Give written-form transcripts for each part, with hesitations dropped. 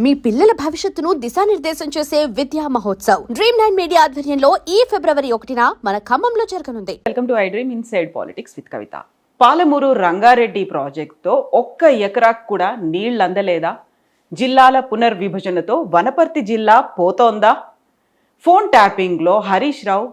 మీ పిల్లల భవిష్యత్తును దిశానిర్దేశం చేసే విద్యా మహోత్సవ్ Dream9 మీడియా ఆధ్వర్యంలో ఈ ఫిబ్రవరి 1న మన ఖమ్మంలో జరగనుంది. Welcome to I dream inside politics with Kavitha. Palamuru Rangareddy ప్రాజెక్టుతో 1 ఎకరాకు కూడా నీళ్లు అందలేదా? జిల్లాల పునర్విభజనతో వనపర్తి జిల్లా పోతోందా? ఫోన్ ట్యాపింగ్లో హరీష్ రావు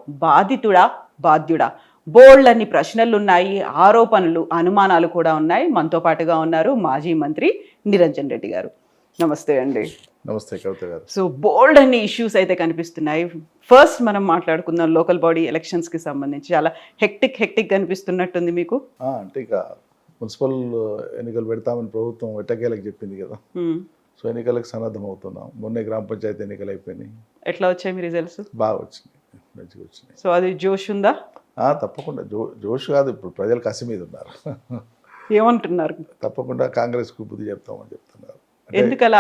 బాధ్యుడా? బోల్డన్ని ప్రశ్నలున్నాయి, ఆరోపణలు, అనుమానాలు కూడా ఉన్నాయి. మనతో పాటుగా ఉన్నారు మాజీ మంత్రి నిరంజన్ రెడ్డి గారు. నమస్తే అండి. నమస్తే కవిత గారు. సో బోల్డ్ అన్ని ఇష్యూస్ అయితే కనిపిస్తున్నాయి. ఫస్ట్ మనం మాట్లాడుకుందాం లోకల్ బాడీ ఎలక్షన్స్కి సంబంధించి. చాలా హెక్టిక్ కనిపిస్తున్నట్టుంది మీకు. అంటే ఇక మున్సిపల్ ఎన్నికలు పెడతామని ప్రభుత్వం ఎట్టకేలకు చెప్పింది కదా, సో ఎన్నికలకు సన్నద్ధం అవుతున్నాం. మొన్నే గ్రామ పంచాయతీ ఎన్నికలు అయిపోయినాయి. ఎట్లా వచ్చాయి మీ రిజల్ట్స్? బాగా వచ్చినాయి, మంచిగా వచ్చినాయి. సో అది జోష్ ఉందా? తప్పకుండా జోష్ కాదు, ఇప్పుడు ప్రజలు కసి మీద ఉన్నారు. ఏమంటున్నారు? తప్పకుండా కాంగ్రెస్కు బుద్ధి చెప్తామని చెప్తున్నారు. ఎందుకలా?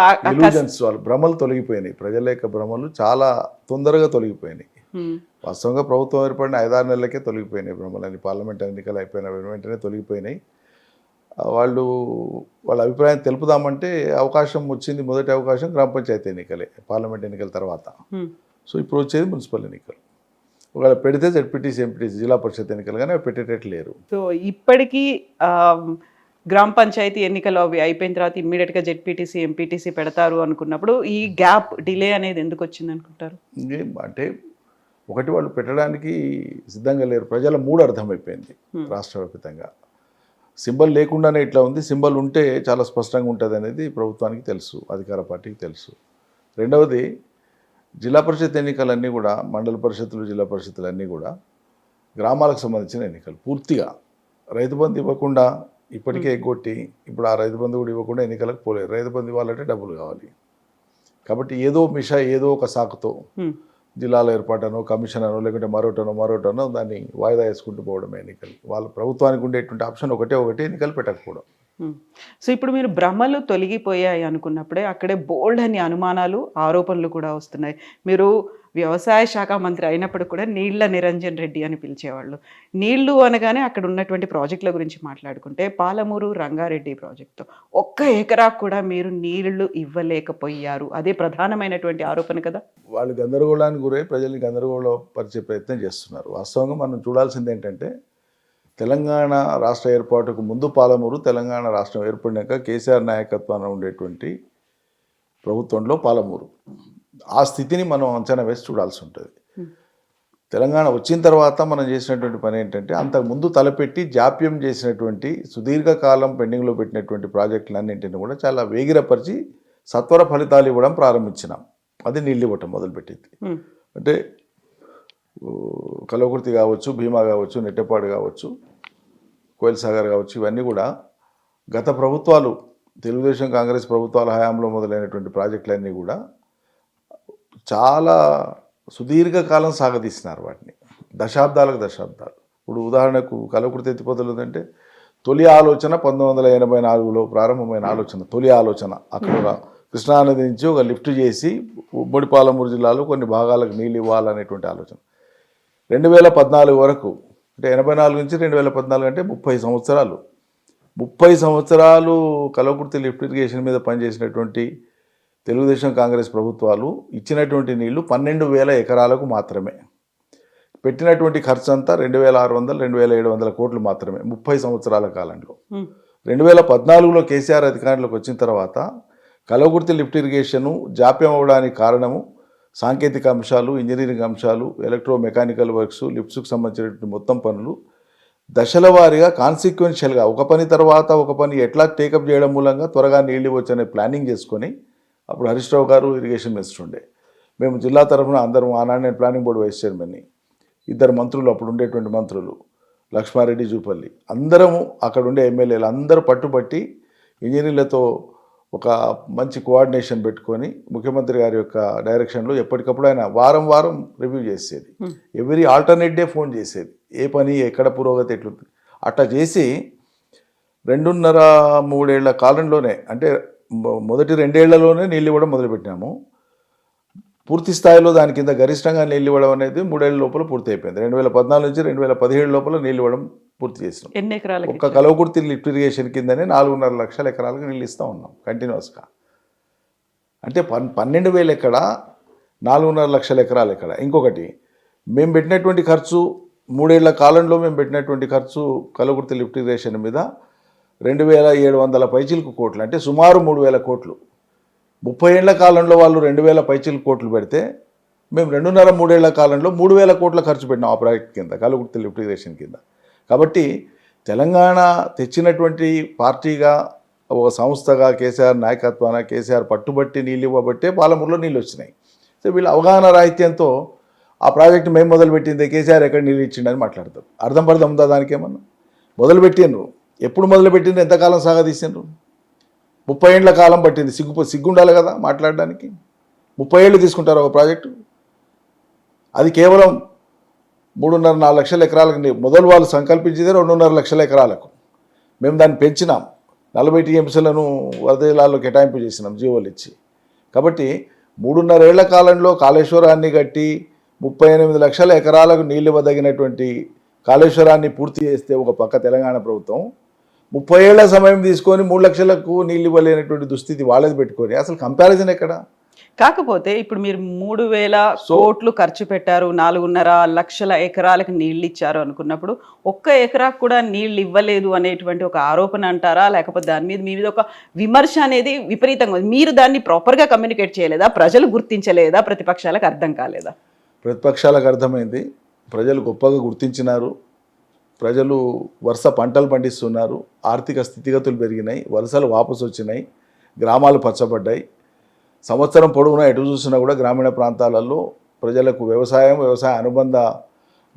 వాళ్ళు భ్రమలు తొలగిపోయినాయి, ప్రజల యొక్క భ్రమలు చాలా తొందరగా తొలగిపోయినాయి. వాస్తవంగా ప్రభుత్వం ఏర్పడిన 5-6 నెలలకే తొలగిపోయినాయి భ్రమలని. పార్లమెంట్ ఎన్నికలు అయిపోయిన వెంటనే తొలగిపోయినాయి. వాళ్ళ అభిప్రాయం తెలుపుదామంటే అవకాశం వచ్చింది. మొదటి అవకాశం గ్రామ పంచాయతీ ఎన్నికలే, పార్లమెంట్ ఎన్నికల తర్వాత. సో ఇప్పుడు వచ్చేది మున్సిపల్ ఎన్నికలు. ఒకవేళ పెడితే జెడ్పీటీసీ, ఎంపీటీసీ, జిల్లా పరిషత్ ఎన్నికలు కానీ అవి పెట్టేటట్టు లేరు. సో ఇప్పటికీ గ్రామ పంచాయతీ ఎన్నికలు అవి అయిపోయిన తర్వాత ఇమ్మీడియట్గా జెడ్పీటీసీ, ఎంపీటీసీ పెడతారు అనుకున్నప్పుడు ఈ గ్యాప్ డిలే అనేది ఎందుకు వచ్చింది అనుకుంటారు? అంటే ఒకటి, వాళ్ళు పెట్టడానికి సిద్ధంగా లేరు. ప్రజల మూడు అర్థమైపోయింది రాష్ట్ర వ్యాప్తంగా. సింబల్ లేకుండానే ఇట్లా ఉంది, సింబల్ ఉంటే చాలా స్పష్టంగా ఉంటుంది అనేది ప్రభుత్వానికి తెలుసు, అధికార పార్టీకి తెలుసు. రెండవది, జిల్లా పరిషత్ ఎన్నికలన్నీ కూడా, మండల పరిషత్తులు, జిల్లా పరిషత్తులు అన్నీ కూడా గ్రామాలకు సంబంధించిన ఎన్నికలు. పూర్తిగా రైతు బంధు ఇవ్వకుండా ఇప్పటికే ఎగ్గొట్టి ఇప్పుడు ఆ రైతు బంధు కూడా ఇవ్వకుండా ఎన్నికలకు పోలేదు. రైతు బంధు ఇవ్వాలంటే డబ్బులు కావాలి. కాబట్టి ఏదో ఒక సాకుతో జిల్లాల ఏర్పాటనో, కమిషన్ అనో, లేకుంటే మరోటనో దాన్ని వాయిదా వేసుకుంటూ పోవడమే ఎన్నికలు. వాళ్ళ ప్రభుత్వానికి ఉండేటువంటి ఆప్షన్ ఒకటే, ఎన్నికలు పెట్టకపోవడం. సో ఇప్పుడు మీరు భ్రమలు తొలగిపోయాయి అనుకున్నప్పుడే అక్కడే బోల్డ్ అని అనుమానాలు, ఆరోపణలు కూడా వస్తున్నాయి. మీరు వ్యవసాయ శాఖ మంత్రి అయినప్పుడు కూడా నీళ్ల నిరంజన్ రెడ్డి అని పిలిచేవాళ్ళు. నీళ్లు అనగానే అక్కడ ఉన్నటువంటి ప్రాజెక్టుల గురించి మాట్లాడుకుంటే, పాలమూరు రంగారెడ్డి ప్రాజెక్టు 1 ఎకరా కూడా మీరు నీళ్లు ఇవ్వలేకపోయారు. అదే ప్రధానమైనటువంటి ఆరోపణ కదా. వాళ్ళు గందరగోళానికి గురై ప్రజల్ని గందరగోళపరిచే ప్రయత్నం చేస్తున్నారు. వాస్తవంగా మనం చూడాల్సింది ఏంటంటే, తెలంగాణ రాష్ట్ర ఏర్పాటుకు ముందు పాలమూరు, తెలంగాణ రాష్ట్రం ఏర్పడినాక కేసీఆర్ నాయకత్వాన్ని ఉండేటువంటి ప్రభుత్వంలో పాలమూరు, ఆ స్థితిని మనం అంచనా వేసి చూడాల్సి ఉంటుంది. తెలంగాణ వచ్చిన తర్వాత మనం చేసినటువంటి పని ఏంటంటే, అంతకుముందు తలపెట్టి జాప్యం చేసినటువంటి, సుదీర్ఘకాలం పెండింగ్లో పెట్టినటువంటి ప్రాజెక్టులన్నింటినీ కూడా చాలా వేగిరపరిచి సత్వర ఫలితాలు ఇవ్వడం ప్రారంభించినాం. అది నీళ్ళు ఇవ్వటం మొదలుపెట్టింది. అంటే కల్వకుర్తి కావచ్చు, భీమా కావచ్చు, నెట్టెపాడు కావచ్చు, కోయిల్ సాగర్ కావచ్చు, ఇవన్నీ కూడా గత ప్రభుత్వాలు, తెలుగుదేశం కాంగ్రెస్ ప్రభుత్వాల హయాంలో మొదలైనటువంటి ప్రాజెక్టులన్నీ కూడా చాలా సుదీర్ఘకాలం సాగదీసినారు వాటిని, దశాబ్దాలు. ఇప్పుడు ఉదాహరణకు కల్వకుర్తి ఎత్తిపోతలు ఉందంటే, తొలి ఆలోచన 1984లో ప్రారంభమైన ఆలోచన, తొలి ఆలోచన అక్కడ కృష్ణానది నుంచి ఒక లిఫ్ట్ చేసి ఉమ్మడి పాలమూరు జిల్లాలో కొన్ని భాగాలకు నీళ్ళు ఇవ్వాలనేటువంటి ఆలోచన. 2014 వరకు, అంటే 84 నుంచి 2014 అంటే 30 సంవత్సరాలు. 30 సంవత్సరాలు కల్వకుర్తి లిఫ్ట్ ఇరిగేషన్ మీద పనిచేసినటువంటి తెలుగుదేశం కాంగ్రెస్ ప్రభుత్వాలు ఇచ్చినటువంటి నీళ్లు 12,000 ఎకరాలకు మాత్రమే. పెట్టినటువంటి ఖర్చు అంతా 2,600-2,700 కోట్లు మాత్రమే 30 సంవత్సరాల కాలంలో. 2014లో కేసీఆర్ అధికారంలోకి వచ్చిన తర్వాత కల్వకుర్తి లిఫ్ట్ ఇరిగేషను జాప్యం అవ్వడానికి కారణము సాంకేతిక అంశాలు, ఇంజనీరింగ్ అంశాలు, ఎలక్ట్రో మెకానికల్ వర్క్స్, లిఫ్ట్స్కు సంబంధించినటువంటి మొత్తం పనులు దశల వారీగా కాన్సిక్వెన్షియల్గా ఒక పని తర్వాత ఒక పని ఎట్లా టేకప్ చేయడం మూలంగా త్వరగా నీళ్ళు వచ్చనే ప్లానింగ్ చేసుకొని, అప్పుడు హరీష్ రావు గారు ఇరిగేషన్ మినిస్టర్ ఉండే, మేము జిల్లా తరఫున అందరం, ఆనాడు నేను ప్లానింగ్ బోర్డు వైస్ చైర్మన్ని, 2 మంత్రులు అప్పుడు ఉండేటువంటి మంత్రులు, లక్ష్మారెడ్డి, జూపల్లి, అందరము అక్కడ ఉండే ఎమ్మెల్యేలు అందరూ పట్టుబట్టి ఇంజనీర్లతో ఒక మంచి కోఆర్డినేషన్ పెట్టుకొని ముఖ్యమంత్రి గారి యొక్క డైరెక్షన్లో ఎప్పటికప్పుడు ఆయన వారం రివ్యూ చేసేది. ఎవ్రీ ఆల్టర్నేట్ డే ఫోన్ చేసేది, ఏ పని ఎక్కడ పురోగతి ఎట్లుంది. అట్లా చేసి 2.5-3 ఏళ్ల కాలంలోనే, అంటే మొదటి 2 ఏళ్లలోనే నీళ్ళు ఇవ్వడం మొదలుపెట్టినాము. పూర్తి స్థాయిలో దాని కింద గరిష్టంగా నీళ్ళు ఇవ్వడం అనేది 3 ఏళ్ల లోపల పూర్తి అయిపోయింది. 2014 నుంచి 2017 లోపల నీళ్ళు ఇవ్వడం పూర్తి చేసినాం. ఎన్ని ఎకరాలు? ఒక్క కల్వకుర్తి లిఫ్ట్ ఇరిగేషన్ కిందనే 4.5 లక్షల ఎకరాలకు నీళ్ళు ఇస్తూ ఉన్నాం కంటిన్యూస్గా. అంటే 12,000 ఎక్కడ, 4.5 లక్షల ఎకరాలు ఎక్కడ. ఇంకొకటి మేము పెట్టినటువంటి ఖర్చు 3 ఏళ్ల కాలంలో మేము పెట్టినటువంటి ఖర్చు కల్వకుర్తి లిఫ్ట్ ఇరిగేషన్ మీద 2,700 పైచిలకు కోట్లు, అంటే సుమారు 3,000 కోట్లు. 30 ఏళ్ల కాలంలో వాళ్ళు 2,000 పైచిలకు కోట్లు పెడితే మేము 2.5-3 ఏళ్ల కాలంలో 3,000 కోట్ల ఖర్చు పెట్టినాం ఆ ప్రాజెక్ట్ కింద, కల్వకుర్తి లిఫ్ట్ ఇరిగేషన్ కింద. కాబట్టి తెలంగాణ తెచ్చినటువంటి పార్టీగా, ఒక సంస్థగా కేసీఆర్ నాయకత్వాన కేసీఆర్ పట్టుబట్టి నీళ్ళు ఇవ్వబట్టే పాలమూరులో నీళ్ళు వచ్చినాయి. సో వీళ్ళ అవగాహన రాహిత్యంతో ఆ ప్రాజెక్టు మేము మొదలుపెట్టింది, కేసీఆర్ ఎక్కడ నీళ్ళు ఇచ్చిండని మాట్లాడతారు. అర్థం ఉందా దానికేమన్నా? మొదలుపెట్టిండ్రు, ఎప్పుడు మొదలుపెట్టిండ్రు, ఎంతకాలం సాగదీసిండ్రు? 30 ఏళ్ల కాలం పట్టింది. సిగ్గుండాలి కదా మాట్లాడడానికి. 30 ఏళ్ళు తీసుకుంటారు ఒక ప్రాజెక్టు. అది కేవలం 3.5-4 లక్షల ఎకరాలకు మొదలు వాళ్ళు సంకల్పించేదే 2.5 లక్షల ఎకరాలకు. మేము దాన్ని పెంచినాం, 40 టీఎంసీలను వరద జిల్లాలో కేటాయింపు చేసినాం జీవోలు ఇచ్చి. కాబట్టి 3.5 ఏళ్ల కాలంలో కాళేశ్వరాన్ని కట్టి 38 లక్షల ఎకరాలకు నీళ్ళు ఇవ్వదగినటువంటి కాళేశ్వరాన్ని పూర్తి చేస్తే ఒక పక్క తెలంగాణ ప్రభుత్వం 30 ఏళ్ల సమయం తీసుకొని 3 లక్షలకు నీళ్ళు ఇవ్వలేనటువంటి దుస్థితి వాళ్ళది పెట్టుకొని అసలు కంపారిజన్ ఎక్కడ? కాకపోతే ఇప్పుడు మీరు 3,000 కోట్లు ఖర్చు పెట్టారు, 4.5 లక్షల ఎకరాలకు నీళ్ళు ఇచ్చారు అనుకున్నప్పుడు ఒక్క ఎకరాకు కూడా నీళ్ళు ఇవ్వలేదు అనేటువంటి ఒక ఆరోపణ అంటారా, లేకపోతే దాని మీద మీ మీద ఒక విమర్శ అనేది విపరీతంగా ఉంది? మీరు దాన్ని ప్రాపర్గా కమ్యూనికేట్ చేయలేదా? ప్రజలు గుర్తించలేదా? ప్రతిపక్షాలకు అర్థం కాలేదా? ప్రతిపక్షాలకు అర్థమైంది, ప్రజలు గొప్పగా గుర్తించినారు. ప్రజలు వరుస పంటలు పండిస్తున్నారు, ఆర్థిక స్థితిగతులు పెరిగినాయి, వలసలు వాపసు వచ్చినాయి, గ్రామాలు పచ్చబడ్డాయి. సంవత్సరం పొడవునా ఎటు చూసినా కూడా గ్రామీణ ప్రాంతాలలో ప్రజలకు వ్యవసాయ అనుబంధ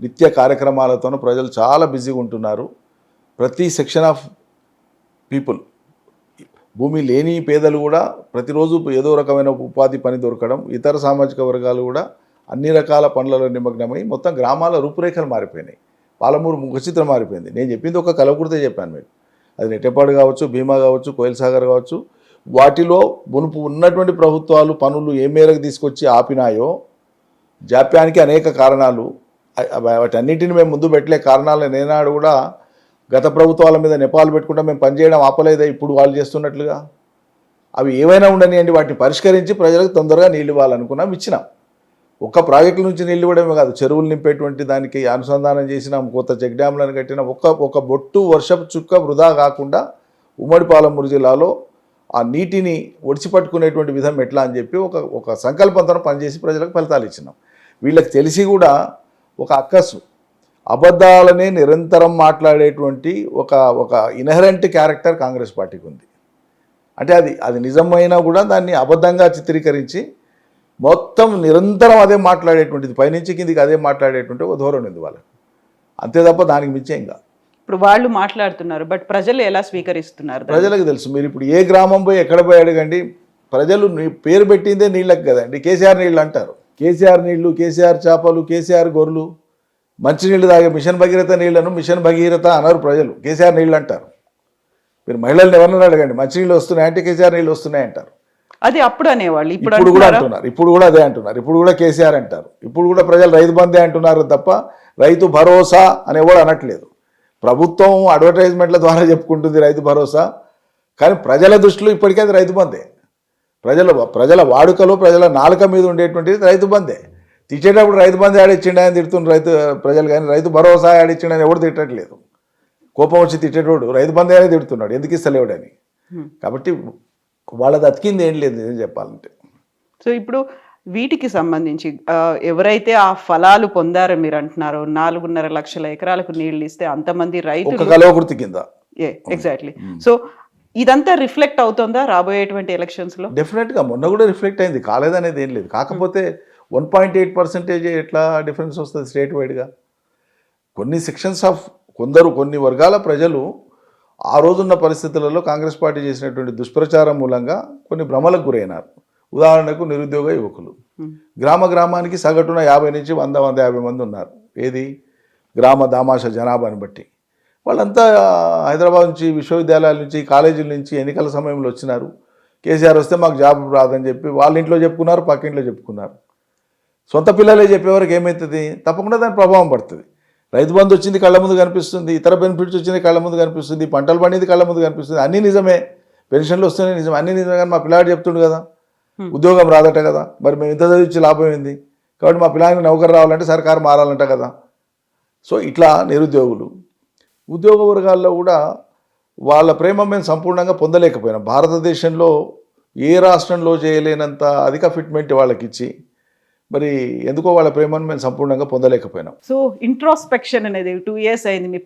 నిత్య కార్యక్రమాలతో ప్రజలు చాలా బిజీగా ఉంటున్నారు. ప్రతి సెక్షన్ ఆఫ్ పీపుల్, భూమి లేని పేదలు కూడా ప్రతిరోజు ఏదో రకమైన ఉపాధి పని దొరకడం, ఇతర సామాజిక వర్గాలు కూడా అన్ని రకాల పనులలో నిమగ్నమై మొత్తం గ్రామాల రూపురేఖలు మారిపోయినాయి. పాలమూరు ముఖచిత్రం మారిపోయింది. నేను చెప్పింది ఒక కలవకుర్తే చెప్పాను మీకు. అది నెట్టెపాడు కావచ్చు, భీమా కావచ్చు, కోయిల్ సాగర్ కావచ్చు, వాటిలో మునుపు ఉన్నటువంటి ప్రభుత్వాలు పనులు ఏ మేరకు తీసుకొచ్చి ఆపినాయో జాప్యానికి అనేక కారణాలు. వాటన్నింటిని మేము ముందు పెట్టలే కారణాలు. నేనాడు కూడా గత ప్రభుత్వాల మీద నెపాలు పెట్టుకుంటా మేము పనిచేయడం ఆపలేదా ఇప్పుడు వాళ్ళు చేస్తున్నట్లుగా? అవి ఏవైనా ఉండనియండి, వాటిని పరిష్కరించి ప్రజలకు తొందరగా నీళ్ళు ఇవ్వాలనుకున్నాం, ఇచ్చినాం. ఒక్క ప్రాజెక్టుల నుంచి నీళ్ళు ఇవ్వడమే కాదు, చెరువులు నింపేటువంటి దానికి అనుసంధానం చేసినాం, కొత్త చెక్ డ్యామ్లను కట్టినాం. ఒక బొట్టు వర్షపు చుక్క వృధా కాకుండా ఉమ్మడి పాలమూరు జిల్లాలో ఆ నీటిని ఒడిచిపట్టుకునేటువంటి విధం ఎట్లా అని చెప్పి ఒక సంకల్పంతో పనిచేసి ప్రజలకు ఫలితాలు ఇచ్చినాం. వీళ్ళకి తెలిసి కూడా ఒక అక్కసు అబద్ధాలనే నిరంతరం మాట్లాడేటువంటి ఒక ఇన్హరెంట్ క్యారెక్టర్ కాంగ్రెస్ పార్టీకి ఉంది. అంటే అది నిజమైనా కూడా దాన్ని అబద్ధంగా చిత్రీకరించి మొత్తం నిరంతరం అదే మాట్లాడేటువంటిది, పైనుంచి కిందికి అదే మాట్లాడేటువంటి ఒక ధోరణి ఉంది వాళ్ళకి. అంతే తప్ప దానికి మించే ఇంకా. ఇప్పుడు వాళ్ళు మాట్లాడుతున్నారు, బట్ ప్రజలు ఎలా స్వీకరిస్తున్నారు? ప్రజలకు తెలుసు. మీరు ఇప్పుడు ఏ గ్రామం పోయి ఎక్కడ పోయి అడగండి, ప్రజలు పేరు పెట్టిందే నీళ్ళకి కదండి. కేసీఆర్ నీళ్ళు అంటారు, కేసీఆర్ నీళ్లు, కేసీఆర్ చేపలు, కేసీఆర్ గొర్రెలు. మంచినీళ్ళు తాగే మిషన్ భగీరథ నీళ్లను మిషన్ భగీరథ అనరు ప్రజలు, కేసీఆర్ నీళ్ళు అంటారు. మీరు మహిళలను ఎవరిని అడగండి, మంచినీళ్ళు వస్తున్నాయంటే కేసీఆర్ నీళ్ళు వస్తున్నాయంటారు. అది అప్పుడు అనేవాళ్ళు, ఇప్పుడు కూడా అంటున్నారు, ఇప్పుడు కూడా అదే అంటున్నారు. ఇప్పుడు కూడా కేసీఆర్ అంటారు. ఇప్పుడు కూడా ప్రజలు రైతు బందే అంటున్నారు తప్ప రైతు భరోసా అనేవాడు అనట్లేదు. ప్రభుత్వం అడ్వర్టైజ్మెంట్ల ద్వారా చెప్పుకుంటుంది రైతు భరోసా, కానీ ప్రజల దృష్టిలో ఇప్పటికే అది రైతు బందే. ప్రజల వాడుకలో ప్రజల నాలుక మీద ఉండేటువంటిది రైతు బందే. తిట్టేటప్పుడు రైతు బందే ఆడిచ్చిండని తిడుతున్న ప్రజలు, కానీ రైతు భరోసా ఆడిచ్చిండని ఎవడు తిట్టట్లేదు. కోపం వచ్చి తిట్టేటోడు రైతు బందే అనేది తిడుతున్నాడు, ఎందుకు ఇస్తలేవుడని. కాబట్టి వాళ్ళది అతికింది ఏం లేదు నిజం చెప్పాలంటే. సో ఇప్పుడు వీటికి సంబంధించి ఎవరైతే ఆ ఫలాలు పొందారో మీరు అంటున్నారు, 4.5 లక్షల ఎకరాలకు నీళ్లు ఇస్తే అంతమంది రైతులు కలవకుర్తి కింద, ఎగ్జాక్ట్లీ. సో ఇదంతా రిఫ్లెక్ట్ అవుతుందా రాబోయేటువంటి ఎలక్షన్స్ లో? డెఫినెట్గా మొన్న కూడా రిఫ్లెక్ట్ అయింది, కాలేదనేది ఏం లేదు. కాకపోతే 1.8% ఎట్లా డిఫరెన్స్ వస్తుంది స్టేట్ వైడ్గా? కొన్ని సెక్షన్స్ ఆఫ్ కొన్ని వర్గాల ప్రజలు ఆ రోజున్న పరిస్థితులలో కాంగ్రెస్ పార్టీ చేసినటువంటి దుష్ప్రచారం మూలంగా కొన్ని భ్రమలకు గురైనారు. ఉదాహరణకు నిరుద్యోగ యువకులు గ్రామానికి సగటున 50 నుంచి 100-150 మంది ఉన్నారు. ఏది గ్రామ దామాష జనాభాని బట్టి. వాళ్ళంతా హైదరాబాద్ నుంచి, విశ్వవిద్యాలయాల నుంచి, కాలేజీల నుంచి ఎన్నికల సమయంలో వచ్చినారు. కేసీఆర్ వస్తే మాకు జాబ్ రాదని చెప్పి వాళ్ళ ఇంట్లో చెప్పుకున్నారు, పక్కింట్లో చెప్పుకున్నారు. సొంత పిల్లలే చెప్పేవారికి ఏమవుతుంది? తప్పకుండా దాని ప్రభావం పడుతుంది. రైతు బంధు వచ్చింది కళ్ళ ముందు కనిపిస్తుంది, ఇతర బెనిఫిట్స్ వచ్చింది కళ్ళ ముందు కనిపిస్తుంది, పంటలు పండింది కళ్ళ ముందు కనిపిస్తుంది. అన్నీ నిజమే, పెన్షన్లు వస్తున్నాయి నిజమే, అన్నీ నిజమే. కానీ మా పిల్లాడు చెప్తుండు కదా, ఉద్యోగం రాదట కదా, మరి మేము ఇంత చదివించి లాభం ఏంది, కాబట్టి మా పిల్లలకి నౌకరు రావాలంటే సర్కారు మారాలంట కదా. సో ఇట్లా నిరుద్యోగులు, ఉద్యోగ వర్గాల్లో కూడా వాళ్ళ ప్రేమ మేము సంపూర్ణంగా పొందలేకపోయినాం. భారతదేశంలో ఏ రాష్ట్రంలో చేయలేనంత అధిక ఫిట్మెంట్ వాళ్ళకి ఇచ్చి మరి ఎందుకో వాళ్ళ ప్రేమను మేము సంపూర్ణంగా పొందలేకపోయినాం. సో ఇంట్రోస్పెక్షన్ అనేది 2 years అయింది మీ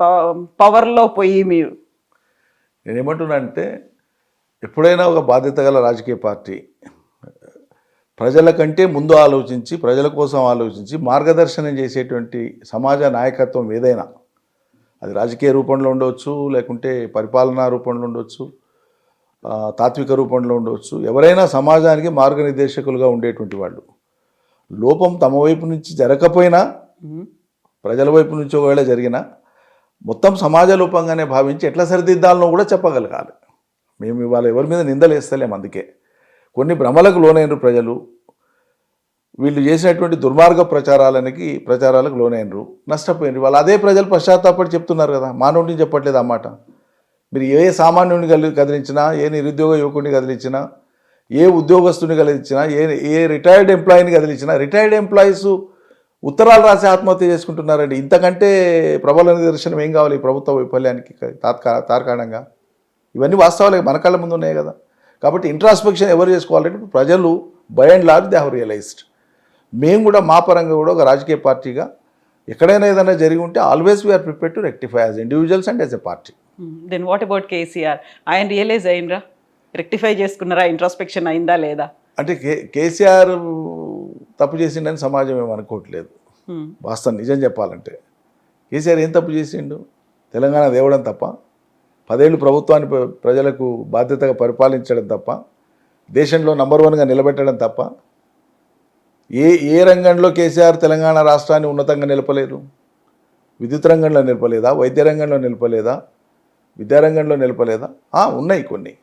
పవర్లో పోయి మీరు. నేనేమంటున్నానంటే ఎప్పుడైనా ఒక బాధ్యత గల రాజకీయ పార్టీ ప్రజల కంటే ముందు ఆలోచించి, ప్రజల కోసం ఆలోచించి మార్గదర్శనం చేసేటువంటి సమాజ నాయకత్వం ఏదైనా, అది రాజకీయ రూపంలో ఉండవచ్చు, లేకుంటే పరిపాలనా రూపంలో ఉండవచ్చు, తాత్విక రూపంలో ఉండవచ్చు, ఎవరైనా సమాజానికి మార్గనిర్దేశకులుగా ఉండేటువంటి వాళ్ళు లోపం తమ వైపు నుంచి జరగకపోయినా ప్రజల వైపు నుంచి ఒకవేళ జరిగినా మొత్తం సమాజ లోపంగానే భావించి ఎట్లా సరిదిద్దాలనో కూడా చెప్పగలగాలి. మేము ఇవాళ ఎవరి మీద నిందలు వేస్తలేము. అందుకే కొన్ని భ్రమలకు లోనైనరు ప్రజలు, వీళ్ళు చేసినటువంటి దుర్మార్గ ప్రచారాలకు లోనైనరు, నష్టపోయినరు. వాళ్ళు అదే ప్రజలు పశ్చాత్తాపడి చెప్తున్నారు కదా, మానవుడిని చెప్పట్లేదు అన్నమాట. మీరు ఏ సామాన్యుడిని కదిలించినా, ఏ నిరుద్యోగ యువకుడిని కదిలించినా, ఏ ఉద్యోగస్తుని కదిలించినా, ఏ రిటైర్డ్ ఎంప్లాయీని కదిలించినా, రిటైర్డ్ ఎంప్లాయీస్ ఉత్తరాలు రాసి ఆత్మహత్య చేసుకుంటున్నారండి. ఇంతకంటే ప్రబల నిదర్శనం ఏం కావాలి ఈ ప్రభుత్వ వైఫల్యానికి తార్కాణంగా? ఇవన్నీ వాస్తవాలే మన కళ్ళ ముందు ఉన్నాయి కదా. కాబట్టి ఇంట్రాస్పెక్షన్ ఎవరు చేసుకోవాలంటే ప్రజలు by and large they have realised. మేము కూడా మా పరంగా కూడా ఒక రాజకీయ పార్టీగా ఎక్కడైనా ఏదైనా జరిగి ఉంటే always we are prepared to rectify as individuals and as a party. Then what about KCR? ఆయన రియలైజ్ అయిందా, రెక్టిఫై చేసుకున్నారా, ఇంట్రాస్పెక్షన్ అయిందా లేదా? అంటే కేసీఆర్ తప్పు చేసిండని సమాజం ఏమనుకోవట్లేదు. వాస్తవం నిజం చెప్పాలంటే కేసీఆర్ ఏం తప్పు చేసిండు? తెలంగాణ తేవడం తప్ప, 10 ఏళ్ళు ప్రభుత్వాన్ని ప్రజలకు బాధ్యతగా పరిపాలించడం తప్ప, దేశంలో నంబర్ 1గా నిలబెట్టడం తప్ప ఏ రంగంలో కేసీఆర్ తెలంగాణ రాష్ట్రాన్ని ఉన్నతంగా నిలపలేదు? విద్యుత్ రంగంలో నిలపలేదా? వైద్య రంగంలో నిలపలేదా? విద్యారంగంలో నిలపలేదా? ఉన్నాయి కొన్ని.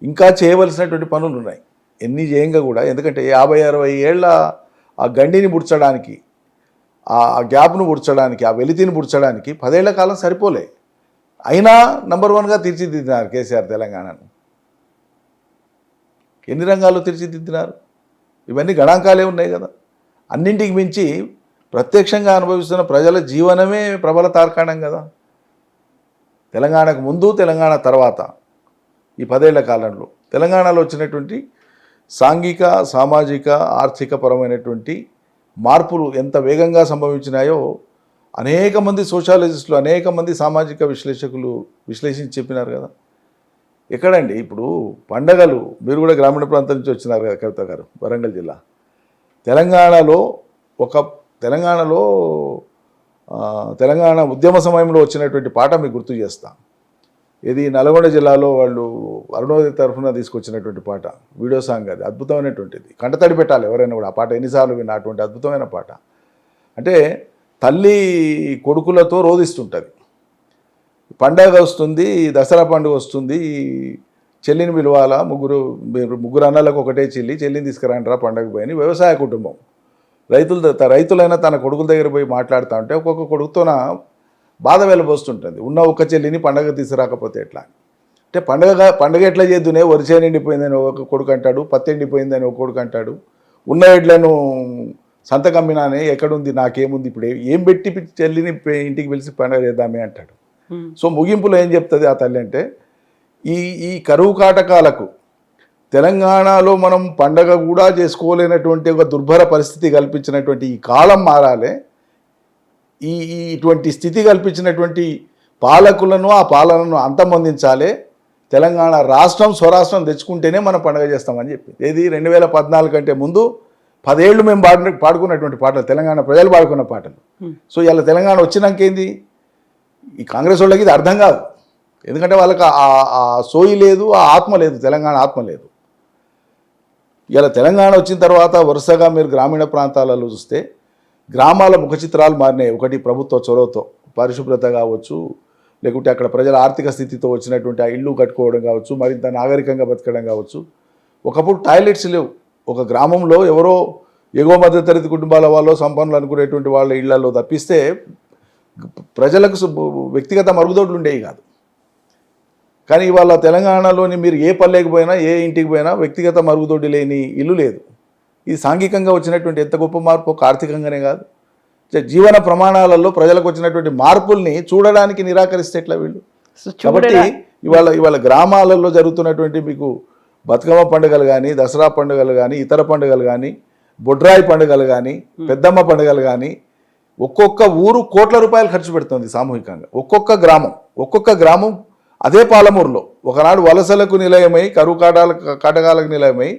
ఇంకా చేయవలసినటువంటి పనులు ఉన్నాయి, ఎన్ని చేయంగా కూడా. ఎందుకంటే 50-60 ఏళ్ళ ఆ గండిని బుడ్చడానికి, ఆ గ్యాప్ను బుడ్చడానికి, ఆ వెలితిని బుడ్చడానికి 10 ఏళ్ల కాలం సరిపోలే. అయినా నంబర్ 1గా తీర్చిదిద్దినారు కేసీఆర్ తెలంగాణను. ఎన్ని రంగాల్లో తీర్చిదిద్దినారు? ఇవన్నీ గణాంకాలే ఉన్నాయి కదా. అన్నింటికి మించి ప్రత్యక్షంగా అనుభవిస్తున్న ప్రజల జీవనమే ప్రబల తార్కాణం కదా. తెలంగాణకు ముందు, తెలంగాణ తర్వాత ఈ 10 ఏళ్ల కాలంలో తెలంగాణలో వచ్చినటువంటి సాంఘిక, సామాజిక, ఆర్థిక పరమైనటువంటి మార్పులు ఎంత వేగంగా సంభవించినాయో అనేక మంది సోషాలజిస్టులు, అనేక మంది సామాజిక విశ్లేషకులు విశ్లేషించి చెప్పినారు కదా. ఎక్కడండి ఇప్పుడు పండగలు, మీరు కూడా గ్రామీణ ప్రాంతం నుంచి వచ్చినారు కదా కవిత గారు, వరంగల్ జిల్లా. తెలంగాణ ఉద్యమ సమయంలో వచ్చినటువంటి పాట మీకు గుర్తు చేస్తా. ఇది నల్గొండ జిల్లాలో వాళ్ళు అరుణోదయ తరఫున తీసుకొచ్చినటువంటి పాట, వీడియో సాంగ్. అది అద్భుతమైనటువంటిది, కంటతడి పెట్టాలి ఎవరైనా కూడా. ఆ పాట ఎన్నిసార్లు విన్నా, అటువంటి అద్భుతమైన పాట. అంటే తల్లి కొడుకులతో రోధిస్తుంటుంది. పండగ వస్తుంది, దసరా పండుగ వస్తుంది, చెల్లిని పిలవాలా, ముగ్గురు అన్నలకు ఒకటే చెల్లిని తీసుకురాండ్రా పండగ పోయి. వ్యవసాయ కుటుంబం, రైతులైనా తన కొడుకుల దగ్గర పోయి మాట్లాడుతూ ఉంటే ఒక్కొక్క కొడుకుతోన బాధ వెళ్ళబోస్తుంటుంది. ఉన్న ఒక్క చెల్లిని పండగ తీసుకురాకపోతే ఎట్లా అంటే, పండగ ఎట్లా చేద్దునే, వరిసే నిండిపోయిందని ఒక కొడుకు అంటాడు, పత్తి ఎండిపోయిందని ఒక కొడుకు అంటాడు, ఉన్న ఎడ్లను సంతకమ్మినానే ఎక్కడుంది, నాకేముంది, ఇప్పుడు ఏం పెట్టి చెల్లిని ఇంటికి పిలిచి పండగ చేద్దామే అంటాడు. సో ముగింపులో ఏం చెప్తుంది ఆ తల్లి అంటే, ఈ కరువు కాటకాలకు తెలంగాణలో మనం పండగ కూడా చేసుకోలేనటువంటి ఒక దుర్భర పరిస్థితి కల్పించినటువంటి ఈ కాలం మారాలి. ఇటువంటి స్థితి కల్పించినటువంటి పాలకులను, ఆ పాలనను అంతమొందించాలి. తెలంగాణ రాష్ట్రం, స్వరాష్ట్రం తెచ్చుకుంటేనే మనం పండుగ చేస్తామని చెప్పి. ఏది 2014 కంటే ముందు 10 ఏళ్ళు మేము పాడుకున్నటువంటి పాటలు, తెలంగాణ ప్రజలు పాడుకున్న పాటలు. సో ఇలా తెలంగాణ వచ్చినాక ఏంది, ఈ కాంగ్రెస్ వాళ్ళకి ఇది అర్థం కాదు. ఎందుకంటే వాళ్ళకి ఆ సోయి లేదు, ఆ ఆత్మ లేదు, తెలంగాణ ఆత్మ లేదు. ఇలా తెలంగాణ వచ్చిన తర్వాత వరుసగా మీరు గ్రామీణ ప్రాంతాలలో చూస్తే గ్రామాల ముఖ చిత్రాలు మారినాయి. ఒకటి ప్రభుత్వ చొరవతో, పరిశుభ్రత కావచ్చు, లేకుంటే అక్కడ ప్రజల ఆర్థిక స్థితితో వచ్చినటువంటి ఆ ఇల్లు కట్టుకోవడం కావచ్చు, మరింత నాగరికంగా బతకడం కావచ్చు. ఒకప్పుడు టాయిలెట్స్ లేవు. ఒక గ్రామంలో ఎవరో ఎగువ మధ్యతరగతి కుటుంబాల వాళ్ళు, సంపన్నులు అనుకునేటువంటి వాళ్ళ ఇళ్లలో తప్పిస్తే ప్రజలకు వ్యక్తిగత మరుగుదొడ్లు ఉండేవి కాదు. కానీ ఇవాళ తెలంగాణలోని మీరు ఏ పల్లెకి పోయినా ఏ ఇంటికి పోయినా వ్యక్తిగత మరుగుదొడ్డి లేని ఇల్లు లేదు. ఇది సాంఘికంగా వచ్చినటువంటి ఎంత గొప్ప మార్పు, ఒక ఆర్థికంగానే కాదు, జీవన ప్రమాణాలలో ప్రజలకు వచ్చినటువంటి మార్పుల్ని చూడడానికి నిరాకరిస్తే ఎట్లా వీళ్ళు? కాబట్టి ఇవాళ గ్రామాలలో జరుగుతున్నటువంటి మీకు బతుకమ్మ పండుగలు కానీ, దసరా పండుగలు కానీ, ఇతర పండుగలు కానీ, బొడ్రాయి పండుగలు కానీ, పెద్దమ్మ పండుగలు కానీ, ఒక్కొక్క ఊరు కోట్ల రూపాయలు ఖర్చు పెడుతుంది సామూహికంగా. ఒక్కొక్క గ్రామం అదే పాలమూరులో ఒకనాడు వలసలకు నిలయమై, కరువు కాటకాలకు నిలయమై,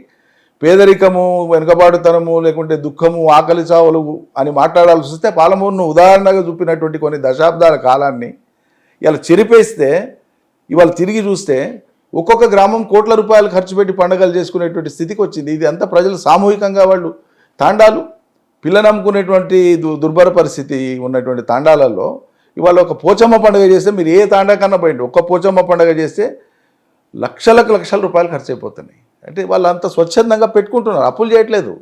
పేదరికము, వెనుకబాటుతనము, లేకుంటే దుఃఖము, ఆకలి చావులు అని మాట్లాడాల్సి వస్తే పాలమూరును ఉదాహరణగా చూపినటువంటి కొన్ని దశాబ్దాల కాలాన్ని ఇలా చెరిపేస్తే ఇవాళ తిరిగి చూస్తే ఒక్కొక్క గ్రామం కోట్ల రూపాయలు ఖర్చు పెట్టి పండుగలు చేసుకునేటువంటి స్థితికి వచ్చింది. ఇది అంతా ప్రజలు సామూహికంగా వాళ్ళు తాండాలు, పిల్ల నమ్ముకునేటువంటి దుర్భర పరిస్థితి ఉన్నటువంటి తాండాలలో ఇవాళ ఒక పోచమ్మ పండుగ చేస్తే, మీరు ఏ తాండా కన్నా పోయింది, ఒక్క పోచమ్మ పండుగ చేస్తే లక్షల రూపాయలు ఖర్చు అయిపోతున్నాయి. అంటే వాళ్ళు అంత స్వచ్ఛందంగా పెట్టుకుంటున్నారు, అప్పులు చేయట్లేదు.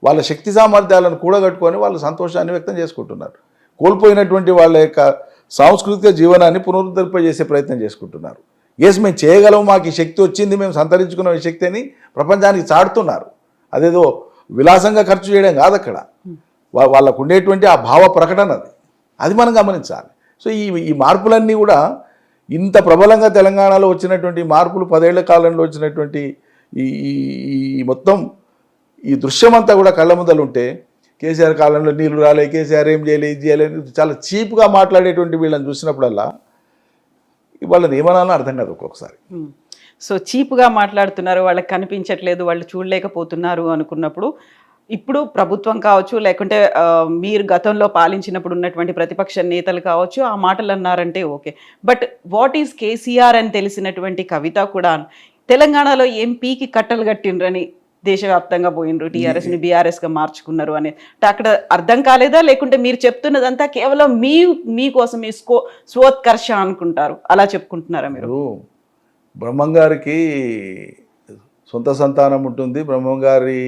వాళ్ళ శక్తి సామర్థ్యాలను కూడగట్టుకొని వాళ్ళు సంతోషాన్ని వ్యక్తం చేసుకుంటున్నారు. కోల్పోయినటువంటి వాళ్ళ యొక్క సాంస్కృతిక జీవనాన్ని పునరుద్ధరింపజేసే ప్రయత్నం చేసుకుంటున్నారు. మేము చేయగలము, మాకు ఈ శక్తి వచ్చింది, మేము సంతరించుకున్న ఈ శక్తి అని ప్రపంచానికి చాటుతున్నారు. అదేదో విలాసంగా ఖర్చు చేయడం కాదు అక్కడ, వాళ్ళకు ఉండేటువంటి ఆ భావ ప్రకటన అది మనం గమనించాలి. సో ఈ మార్పులన్నీ కూడా ఇంత ప్రబలంగా తెలంగాణలో వచ్చినటువంటి మార్పులు, 10 ఏళ్ల కాలంలో వచ్చినటువంటి ఈ మొత్తం ఈ దృశ్యమంతా కూడా కళ్ళ ముందలు ఉంటే, కేసీఆర్ కాలంలో నీళ్లు రాలే, కేసీఆర్ ఏం చేయలే, ఇది చేయలేదు, చాలా చీప్గా మాట్లాడేటువంటి వీళ్ళని చూసినప్పుడల్లా వాళ్ళని ఏమనాలో అర్థం కాదు ఒక్కొక్కసారి. సో చీప్గా మాట్లాడుతున్నారు, వాళ్ళకి కనిపించట్లేదు, వాళ్ళు చూడలేకపోతున్నారు అనుకున్నప్పుడు ఇప్పుడు ప్రభుత్వం కావచ్చు, లేకుంటే మీరు గతంలో పాలించినప్పుడు ఉన్నటువంటి ప్రతిపక్ష నేతలు కావచ్చు ఆ మాటలు అన్నారంటే okay. But what is KCR అని తెలిసినటువంటి కవిత కూడా తెలంగాణలో ఎంపీకి కట్టలు కట్టిండ్రని దేశవ్యాప్తంగా పోయినరు, టీఆర్ఎస్ని బీఆర్ఎస్గా మార్చుకున్నారు అని అక్కడ అర్థం కాలేదా? లేకుంటే మీరు చెప్తున్నదంతా కేవలం మీకోసం మీ స్వోత్కర్ష అనుకుంటారు, అలా చెప్పుకుంటున్నారా మీరు? బ్రహ్మంగారికి సొంత సంతానం ఉంటుంది, బ్రహ్మంగారి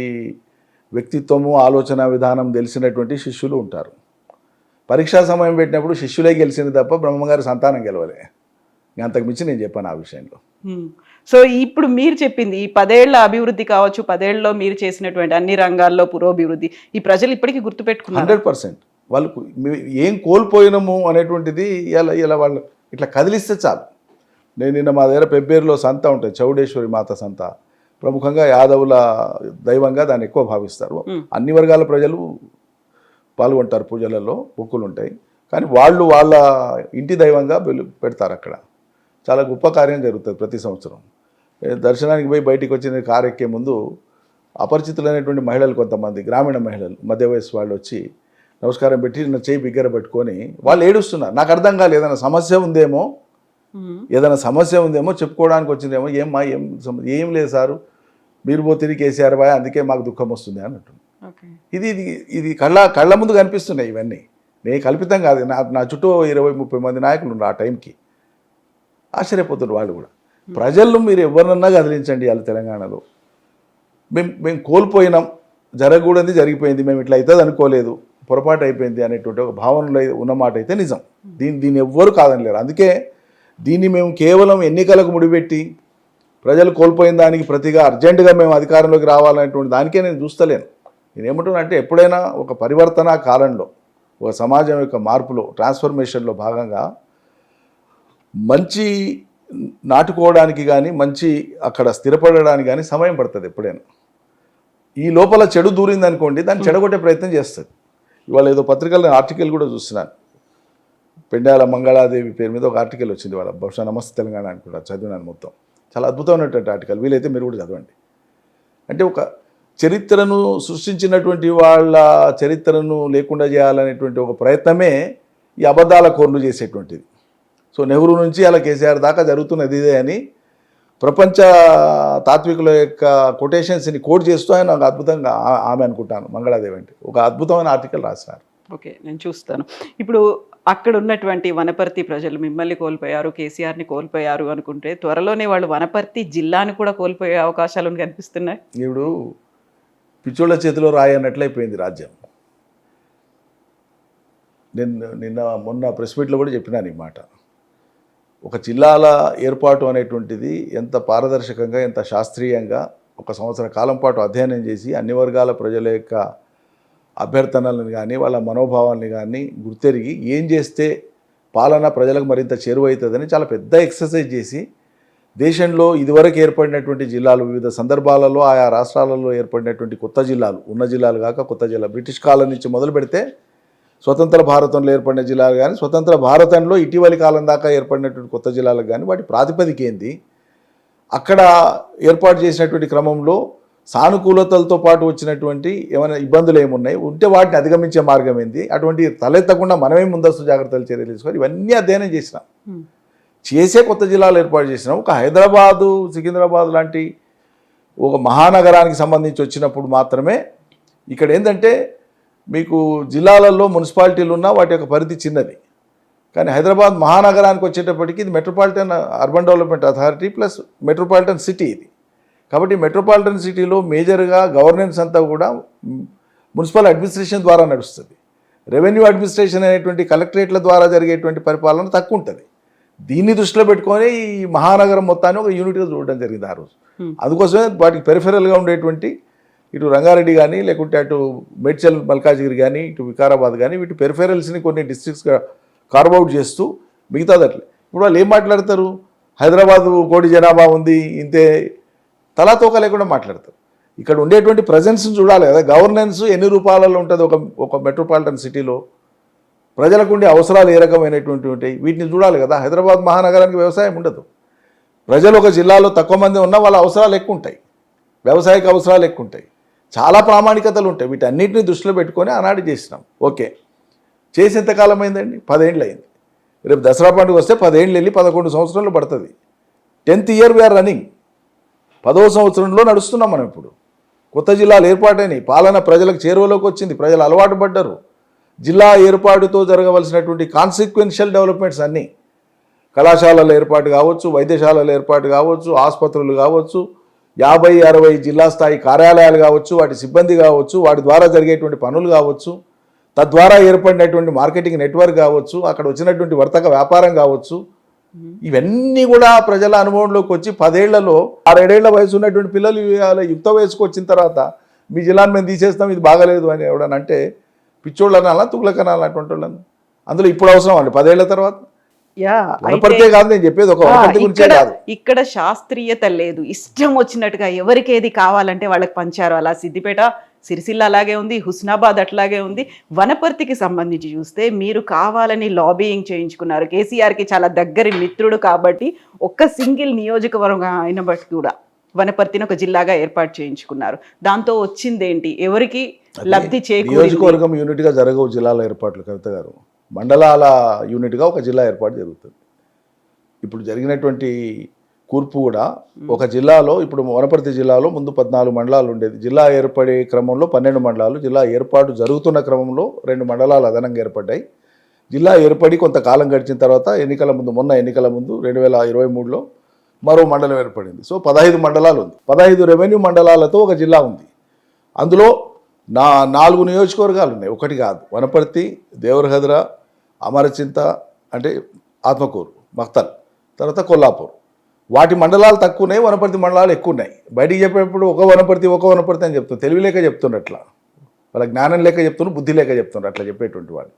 వ్యక్తిత్వము, ఆలోచన విధానం తెలిసినటువంటి శిష్యులు ఉంటారు. పరీక్షా సమయం పెట్టినప్పుడు శిష్యులే గెలిచింది తప్ప బ్రహ్మంగారి సంతానం గెలవలే. అంతకు మించి నేను చెప్పాను ఆ విషయంలో. సో ఇప్పుడు మీరు చెప్పింది ఈ 10 ఏళ్ల అభివృద్ధి కావచ్చు, 10 ఏళ్లలో మీరు చేసినటువంటి అన్ని రంగాల్లో పురోభివృద్ధి ఈ ప్రజలు ఇప్పటికీ గుర్తుపెట్టుకున్నారు. 100% వాళ్ళకు ఏం కోల్పోయినాము అనేటువంటిది ఇలా వాళ్ళు ఇట్లా కదిలిస్తే చాలు. నేను నిన్న మా దగ్గర పెబ్బేరులో సంత ఉంటుంది, చౌడేశ్వరి మాత సంత, ప్రముఖంగా యాదవుల దైవంగా దాన్ని ఎక్కువ భావిస్తారు. అన్ని వర్గాల ప్రజలు పాల్గొంటారు పూజలలో, మొక్కులు ఉంటాయి, కానీ వాళ్ళు వాళ్ళ ఇంటి దైవంగా పెడతారు. అక్కడ చాలా గొప్ప కార్యం జరుగుతుంది ప్రతి సంవత్సరం. దర్శనానికి పోయి బయటికి వచ్చిన కారు ఎక్కే ముందు అపరిచితులైనటువంటి మహిళలు, కొంతమంది గ్రామీణ మహిళలు, మధ్య వయసు వాళ్ళు వచ్చి నమస్కారం పెట్టి నా చేయి బిగ్గర పట్టుకొని వాళ్ళు ఏడుస్తున్నారు. నాకు అర్థం కాలేదు, ఏదైనా సమస్య ఉందేమో చెప్పుకోవడానికి వచ్చిందేమో. ఏం లేదు సారు, మీరు పోతే కేసీఆర్ బాయ్, అందుకే మాకు దుఃఖం వస్తుంది అన్నట్టు. ఇది కళ్ళ ముందు కనిపిస్తున్నాయి ఇవన్నీ. నేను కల్పితం కాదు, నా చుట్టూ 20-30 మంది నాయకులు ఉన్నారు ఆ టైంకి. ఆశ్చర్యపోతున్నారు వాళ్ళు కూడా. ప్రజలను మీరు ఎవరినన్నా కదిలించండి. వాళ్ళ తెలంగాణలో మేము కోల్పోయినాం, జరగకూడదు జరిగిపోయింది, మేము ఇట్లా అవుతుంది అనుకోలేదు, పొరపాటు అయిపోయింది అనేటువంటి ఒక భావనలో ఉన్నమాట అయితే నిజం. దీన్ని ఎవ్వరు కాదనిలేరు. అందుకే దీన్ని మేము కేవలం ఎన్నికలకు ముడిపెట్టి ప్రజలు కోల్పోయిన దానికి ప్రతిగా అర్జెంటుగా మేము అధికారంలోకి రావాలనేటువంటి దానికే నేను చూస్తలేను. నేనేమంటున్నా అంటే, ఎప్పుడైనా ఒక పరివర్తన కాలంలో, ఒక సమాజం యొక్క మార్పులో, ట్రాన్స్ఫర్మేషన్లో భాగంగా మంచి నాటుకోవడానికి కానీ, మంచి అక్కడ స్థిరపడడానికి కానీ సమయం పడుతుంది ఎప్పుడైనా. ఈ లోపల చెడు దూరింది అనుకోండి, దాన్ని చెడగొట్టే ప్రయత్నం చేస్తుంది. ఇవాళ ఏదో పత్రికల్లో ఆర్టికల్ కూడా చూస్తున్నాను, పెండాల మంగళాదేవి పేరు మీద ఒక ఆర్టికల్ వచ్చింది వాళ్ళ, బహుశా నమస్తే తెలంగాణ అనుకుంటా, చదివినాను మొత్తం. చాలా అద్భుతమైనటువంటి ఆర్టికల్, వీలైతే మీరు కూడా చదవండి. అంటే ఒక చరిత్రను సృష్టించినటువంటి వాళ్ళ చరిత్రను లేకుండా చేయాలనేటువంటి ఒక ప్రయత్నమే ఈ అబద్ధాల కోర్లు చేసేటువంటిది. సో నెహ్రూ నుంచి అలా కేసీఆర్ దాకా జరుగుతున్నది ఇదే అని ప్రపంచ తాత్వికుల యొక్క కొటేషన్స్ని కోట్ చేస్తూ ఆయన ఒక అద్భుతంగా, ఆమె అనుకుంటాను మంగళాదేవి అంటే, ఒక అద్భుతమైన ఆర్టికల్ రాసినారు. ఓకే, నేను చూస్తాను. ఇప్పుడు అక్కడ ఉన్నటువంటి వనపర్తి ప్రజలు మిమ్మల్ని కోల్పోయారు, కేసీఆర్ని కోల్పోయారు అనుకుంటే, త్వరలోనే వాళ్ళు వనపర్తి జిల్లాను కూడా కోల్పోయే అవకాశాలు కనిపిస్తున్నాయి. ఇప్పుడు పిచ్చోళ్ళ చేతిలో రాయి అన్నట్లయిపోయింది రాజ్యం. నిన్న మొన్న ప్రెస్ మీట్లో కూడా చెప్పినాను ఈ మాట. ఒక జిల్లాల ఏర్పాటు అనేటువంటిది ఎంత పారదర్శకంగా, ఎంత శాస్త్రీయంగా ఒక సంవత్సర కాలం పాటు అధ్యయనం చేసి అన్ని వర్గాల ప్రజల యొక్క అభ్యర్థనలను కానీ వాళ్ళ మనోభావాల్ని కానీ గుర్తెరిగి ఏం చేస్తే పాలన ప్రజలకు మరింత చేరువవుతుందని చాలా పెద్ద ఎక్సర్సైజ్ చేసి దేశంలో ఇదివరకు ఏర్పడినటువంటి జిల్లాలు వివిధ సందర్భాలలో ఆయా రాష్ట్రాలలో ఏర్పడినటువంటి కొత్త జిల్లాలు, ఉన్న జిల్లాలు కాక కొత్త జిల్లా, బ్రిటిష్ కాలం నుంచి మొదలు పెడితే స్వతంత్ర భారతంలో ఏర్పడిన జిల్లాలు కానీ స్వతంత్ర భారతంలో ఇటీవలి కాలం దాకా ఏర్పడినటువంటి కొత్త జిల్లాలకు కానీ వాటి ప్రాతిపదిక ఏంది, అక్కడ ఏర్పాటు చేసినటువంటి క్రమంలో సానుకూలతలతో పాటు వచ్చినటువంటి ఏమైనా ఇబ్బందులు ఏమున్నాయి, ఉంటే వాటిని అధిగమించే మార్గం ఏంది, అటువంటి తలెత్తకుండా మనమే ముందస్తు జాగ్రత్తలు చర్యలు తీసుకొని ఇవన్నీ అధ్యయనం చేసినాం. చేసే కొత్త జిల్లాలు ఏర్పాటు చేసినాం. ఒక హైదరాబాదు, సికింద్రాబాద్ లాంటి ఒక మహానగరానికి సంబంధించి వచ్చినప్పుడు మాత్రమే ఇక్కడ ఏంటంటే మీకు జిల్లాలలో మున్సిపాలిటీలు ఉన్నా వాటి యొక్క పరిధి చిన్నది. కానీ హైదరాబాద్ మహానగరానికి వచ్చేటప్పటికి ఇది metropolitan urban development authority plus metropolitan city ఇది. కాబట్టి మెట్రోపాలిటన్ సిటీలో మేజర్గా గవర్నెన్స్ అంతా కూడా మున్సిపల్ అడ్మినిస్ట్రేషన్ ద్వారా నడుస్తుంది. రెవెన్యూ అడ్మినిస్ట్రేషన్ అనేటువంటి కలెక్టరేట్ల ద్వారా జరిగేటువంటి పరిపాలన తక్కువ ఉంటుంది. దీన్ని దృష్టిలో పెట్టుకొని ఈ మహానగరం మొత్తాన్ని ఒక యూనిట్గా చూడడం జరిగింది ఆ రోజు. అందుకోసమే వాటికి పెరిఫెరల్గా ఉండేటువంటి ఇటు రంగారెడ్డి కానీ లేకుంటే అటు మేడ్చల్ మల్కాజ్గిరి కానీ ఇటు వికారాబాద్ కానీ వీటి పెరిఫెరల్స్ని కొన్ని డిస్ట్రిక్ట్స్గా కార్వౌట్ చేస్తూ మిగతాది అట్లే. ఇప్పుడు వాళ్ళు ఏం మాట్లాడతారు, హైదరాబాదు కోటి జనాభా ఉంది ఇంతే తలాతోక లేకుండా మాట్లాడతారు. ఇక్కడ ఉండేటువంటి ప్రజెన్స్ని చూడాలి కదా, గవర్నెన్స్ ఎన్ని రూపాయలలో ఉంటుంది ఒక మెట్రోపాలిటన్ సిటీలో, ప్రజలకు ఉండే అవసరాలు ఏ రకమైనటువంటి ఉంటాయి వీటిని చూడాలి కదా. హైదరాబాద్ మహానగరానికి వ్యవసాయం ఉండదు, ప్రజలు ఒక జిల్లాలో తక్కువ మంది ఉన్నా వాళ్ళ అవసరాలు ఎక్కువ ఉంటాయి, వ్యవసాయక అవసరాలు ఎక్కువ ఉంటాయి, చాలా ప్రామాణికతలు ఉంటాయి. వీటన్నిటిని దృష్టిలో పెట్టుకొని ఆనాడు చేసినాం. ఓకే, చేసి ఎంతకాలం అయిందండి? 10 ఏళ్ళు అయింది. రేపు దసరా పండుగ వస్తే 10 ఏళ్ళు వెళ్ళి 11 సంవత్సరాలు పడుతుంది. 10th year we are running. 10వ సంవత్సరంలో నడుస్తున్నాం మనం. ఇప్పుడు కొత్త జిల్లాలు ఏర్పాటైనాయి, పాలన ప్రజలకు చేరువలోకి వచ్చింది, ప్రజలు అలవాటు పడ్డారు. జిల్లా ఏర్పాటుతో జరగవలసినటువంటి కాన్సిక్వెన్షియల్ డెవలప్మెంట్స్ అన్నీ, కళాశాలల ఏర్పాటు కావచ్చు, వైద్యశాలల ఏర్పాటు కావచ్చు, ఆసుపత్రులు కావచ్చు, 50-60 జిల్లా స్థాయి కార్యాలయాలు కావచ్చు, వాటి సిబ్బంది కావచ్చు, వాటి ద్వారా జరిగేటువంటి పనులు కావచ్చు, తద్వారా ఏర్పడినటువంటి మార్కెటింగ్ నెట్వర్క్ కావచ్చు, అక్కడ వచ్చినటువంటి వర్తక వ్యాపారం కావచ్చు, ఇవన్నీ కూడా ప్రజల అనుభవంలోకి వచ్చి 10 ఏళ్లలో 6-7 ఏళ్ల వయసు ఉన్నటువంటి పిల్లలు యుక్త వయసుకు వచ్చిన తర్వాత మీ జిల్లాను మేము తీసేస్తాం ఇది బాగలేదు అని ఎవడనంటే పిచ్చోళ్ళు అనాలా, తుగ్లకనాలా అటువంటి వాళ్ళని. అందులో ఇప్పుడు అవసరం అండి 10 ఏళ్ల తర్వాత. వనపర్తే కాదు నేను చెప్పేది, ఒక వనపర్తి గురించే కాదు. ఇక్కడ శాస్త్రీయత లేదు, ఇష్టం వచ్చినట్టుగా ఎవరికి ఏది కావాలంటే వాళ్ళకి పంచారు. అలా సిద్దిపేట, సిరిసిల్ల అలాగే ఉంది, హుస్నాబాద్ అట్లాగే ఉంది. వనపర్తికి సంబంధించి చూస్తే మీరు కావాలని లాబీయింగ్ చేయించుకున్నారు. కేసీఆర్కి చాలా దగ్గరి మిత్రుడు కాబట్టి ఒక్క సింగిల్ నియోజకవర్గం అయిన బట్టి కూడా వనపర్తిని ఒక జిల్లాగా ఏర్పాటు చేయించుకున్నారు. దాంతో వచ్చిందేంటి, ఎవరికి లబ్ధి చేకూరింది? నియోజకవర్గం యూనిట్గా జరగవు జిల్లాల ఏర్పాట్లు కవిత గారు, మండలాల యూనిట్గా ఒక జిల్లా ఏర్పాటు జరుగుతుంది. ఇప్పుడు జరిగినటువంటి కూర్పు కూడా ఒక జిల్లాలో, ఇప్పుడు వనపర్తి జిల్లాలో ముందు 14 మండలాలు ఉండేది. జిల్లా ఏర్పడే క్రమంలో 12 మండలాలు, జిల్లా ఏర్పాటు జరుగుతున్న క్రమంలో 2 మండలాలు అదనంగా ఏర్పడ్డాయి. జిల్లా ఏర్పడి కొంతకాలం గడిచిన తర్వాత మొన్న ఎన్నికల ముందు 2023లో మరో మండలం ఏర్పడింది. సో 15 మండలాలు ఉంది. 15 రెవెన్యూ మండలాలతో ఒక జిల్లా ఉంది. అందులో 4 నియోజకవర్గాలు ఉన్నాయి, ఒకటి కాదు. వనపర్తి, దేవరహద్ర, అమరచింత అంటే ఆత్మకూరు, మక్తల్, తర్వాత కొల్లాపూర్. వాటి మండలాలు తక్కువ ఉన్నాయి, వనపర్తి మండలాలు ఎక్కువ ఉన్నాయి. బయటికి చెప్పేటప్పుడు ఒక వనపర్తి అని చెప్తున్నారు, తెలివి లేక చెప్తున్నారు, అట్లా వాళ్ళ జ్ఞానం లేక చెప్తున్నారు, బుద్ధి లేక చెప్తున్నారు అట్లా చెప్పేటువంటి వాళ్ళు.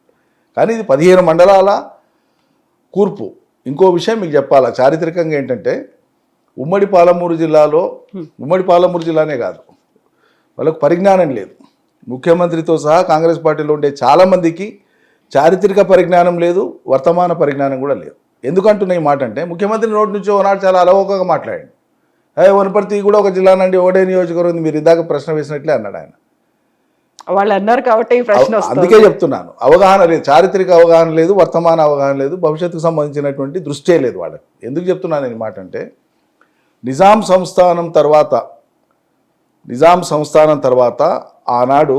కానీ ఇది 15 మండలాల కూర్పు. ఇంకో విషయం మీకు చెప్పాలా, చారిత్రకంగా ఏంటంటే ఉమ్మడి పాలమూరు జిల్లానే కాదు, వాళ్ళకు పరిజ్ఞానం లేదు. ముఖ్యమంత్రితో సహా కాంగ్రెస్ పార్టీలో ఉండే చాలామందికి చారిత్రక పరిజ్ఞానం లేదు, వర్తమాన పరిజ్ఞానం కూడా లేదు. ఎందుకంటున్నా ఈ మాట అంటే, ముఖ్యమంత్రి నోటి నుంచి ఒకనాడు చాలా అలవోకగా మాట్లాడండి. వనపర్తి కూడా ఒక జిల్లానండి, ఒకటే నియోజకవర్గం, మీరు ఇందాక ప్రశ్న వేసినట్లే అన్నాడు ఆయన. వాళ్ళు అన్నారు కాబట్టి ప్రశ్న, అందుకే చెప్తున్నాను, అవగాహన లేదు, చారిత్రక అవగాహన లేదు, వర్తమాన అవగాహన లేదు, భవిష్యత్తుకు సంబంధించినటువంటి దృష్టే లేదు వాళ్ళకి. ఎందుకు చెప్తున్నాను ఈ మాట అంటే, నిజాం సంస్థానం తర్వాత ఆనాడు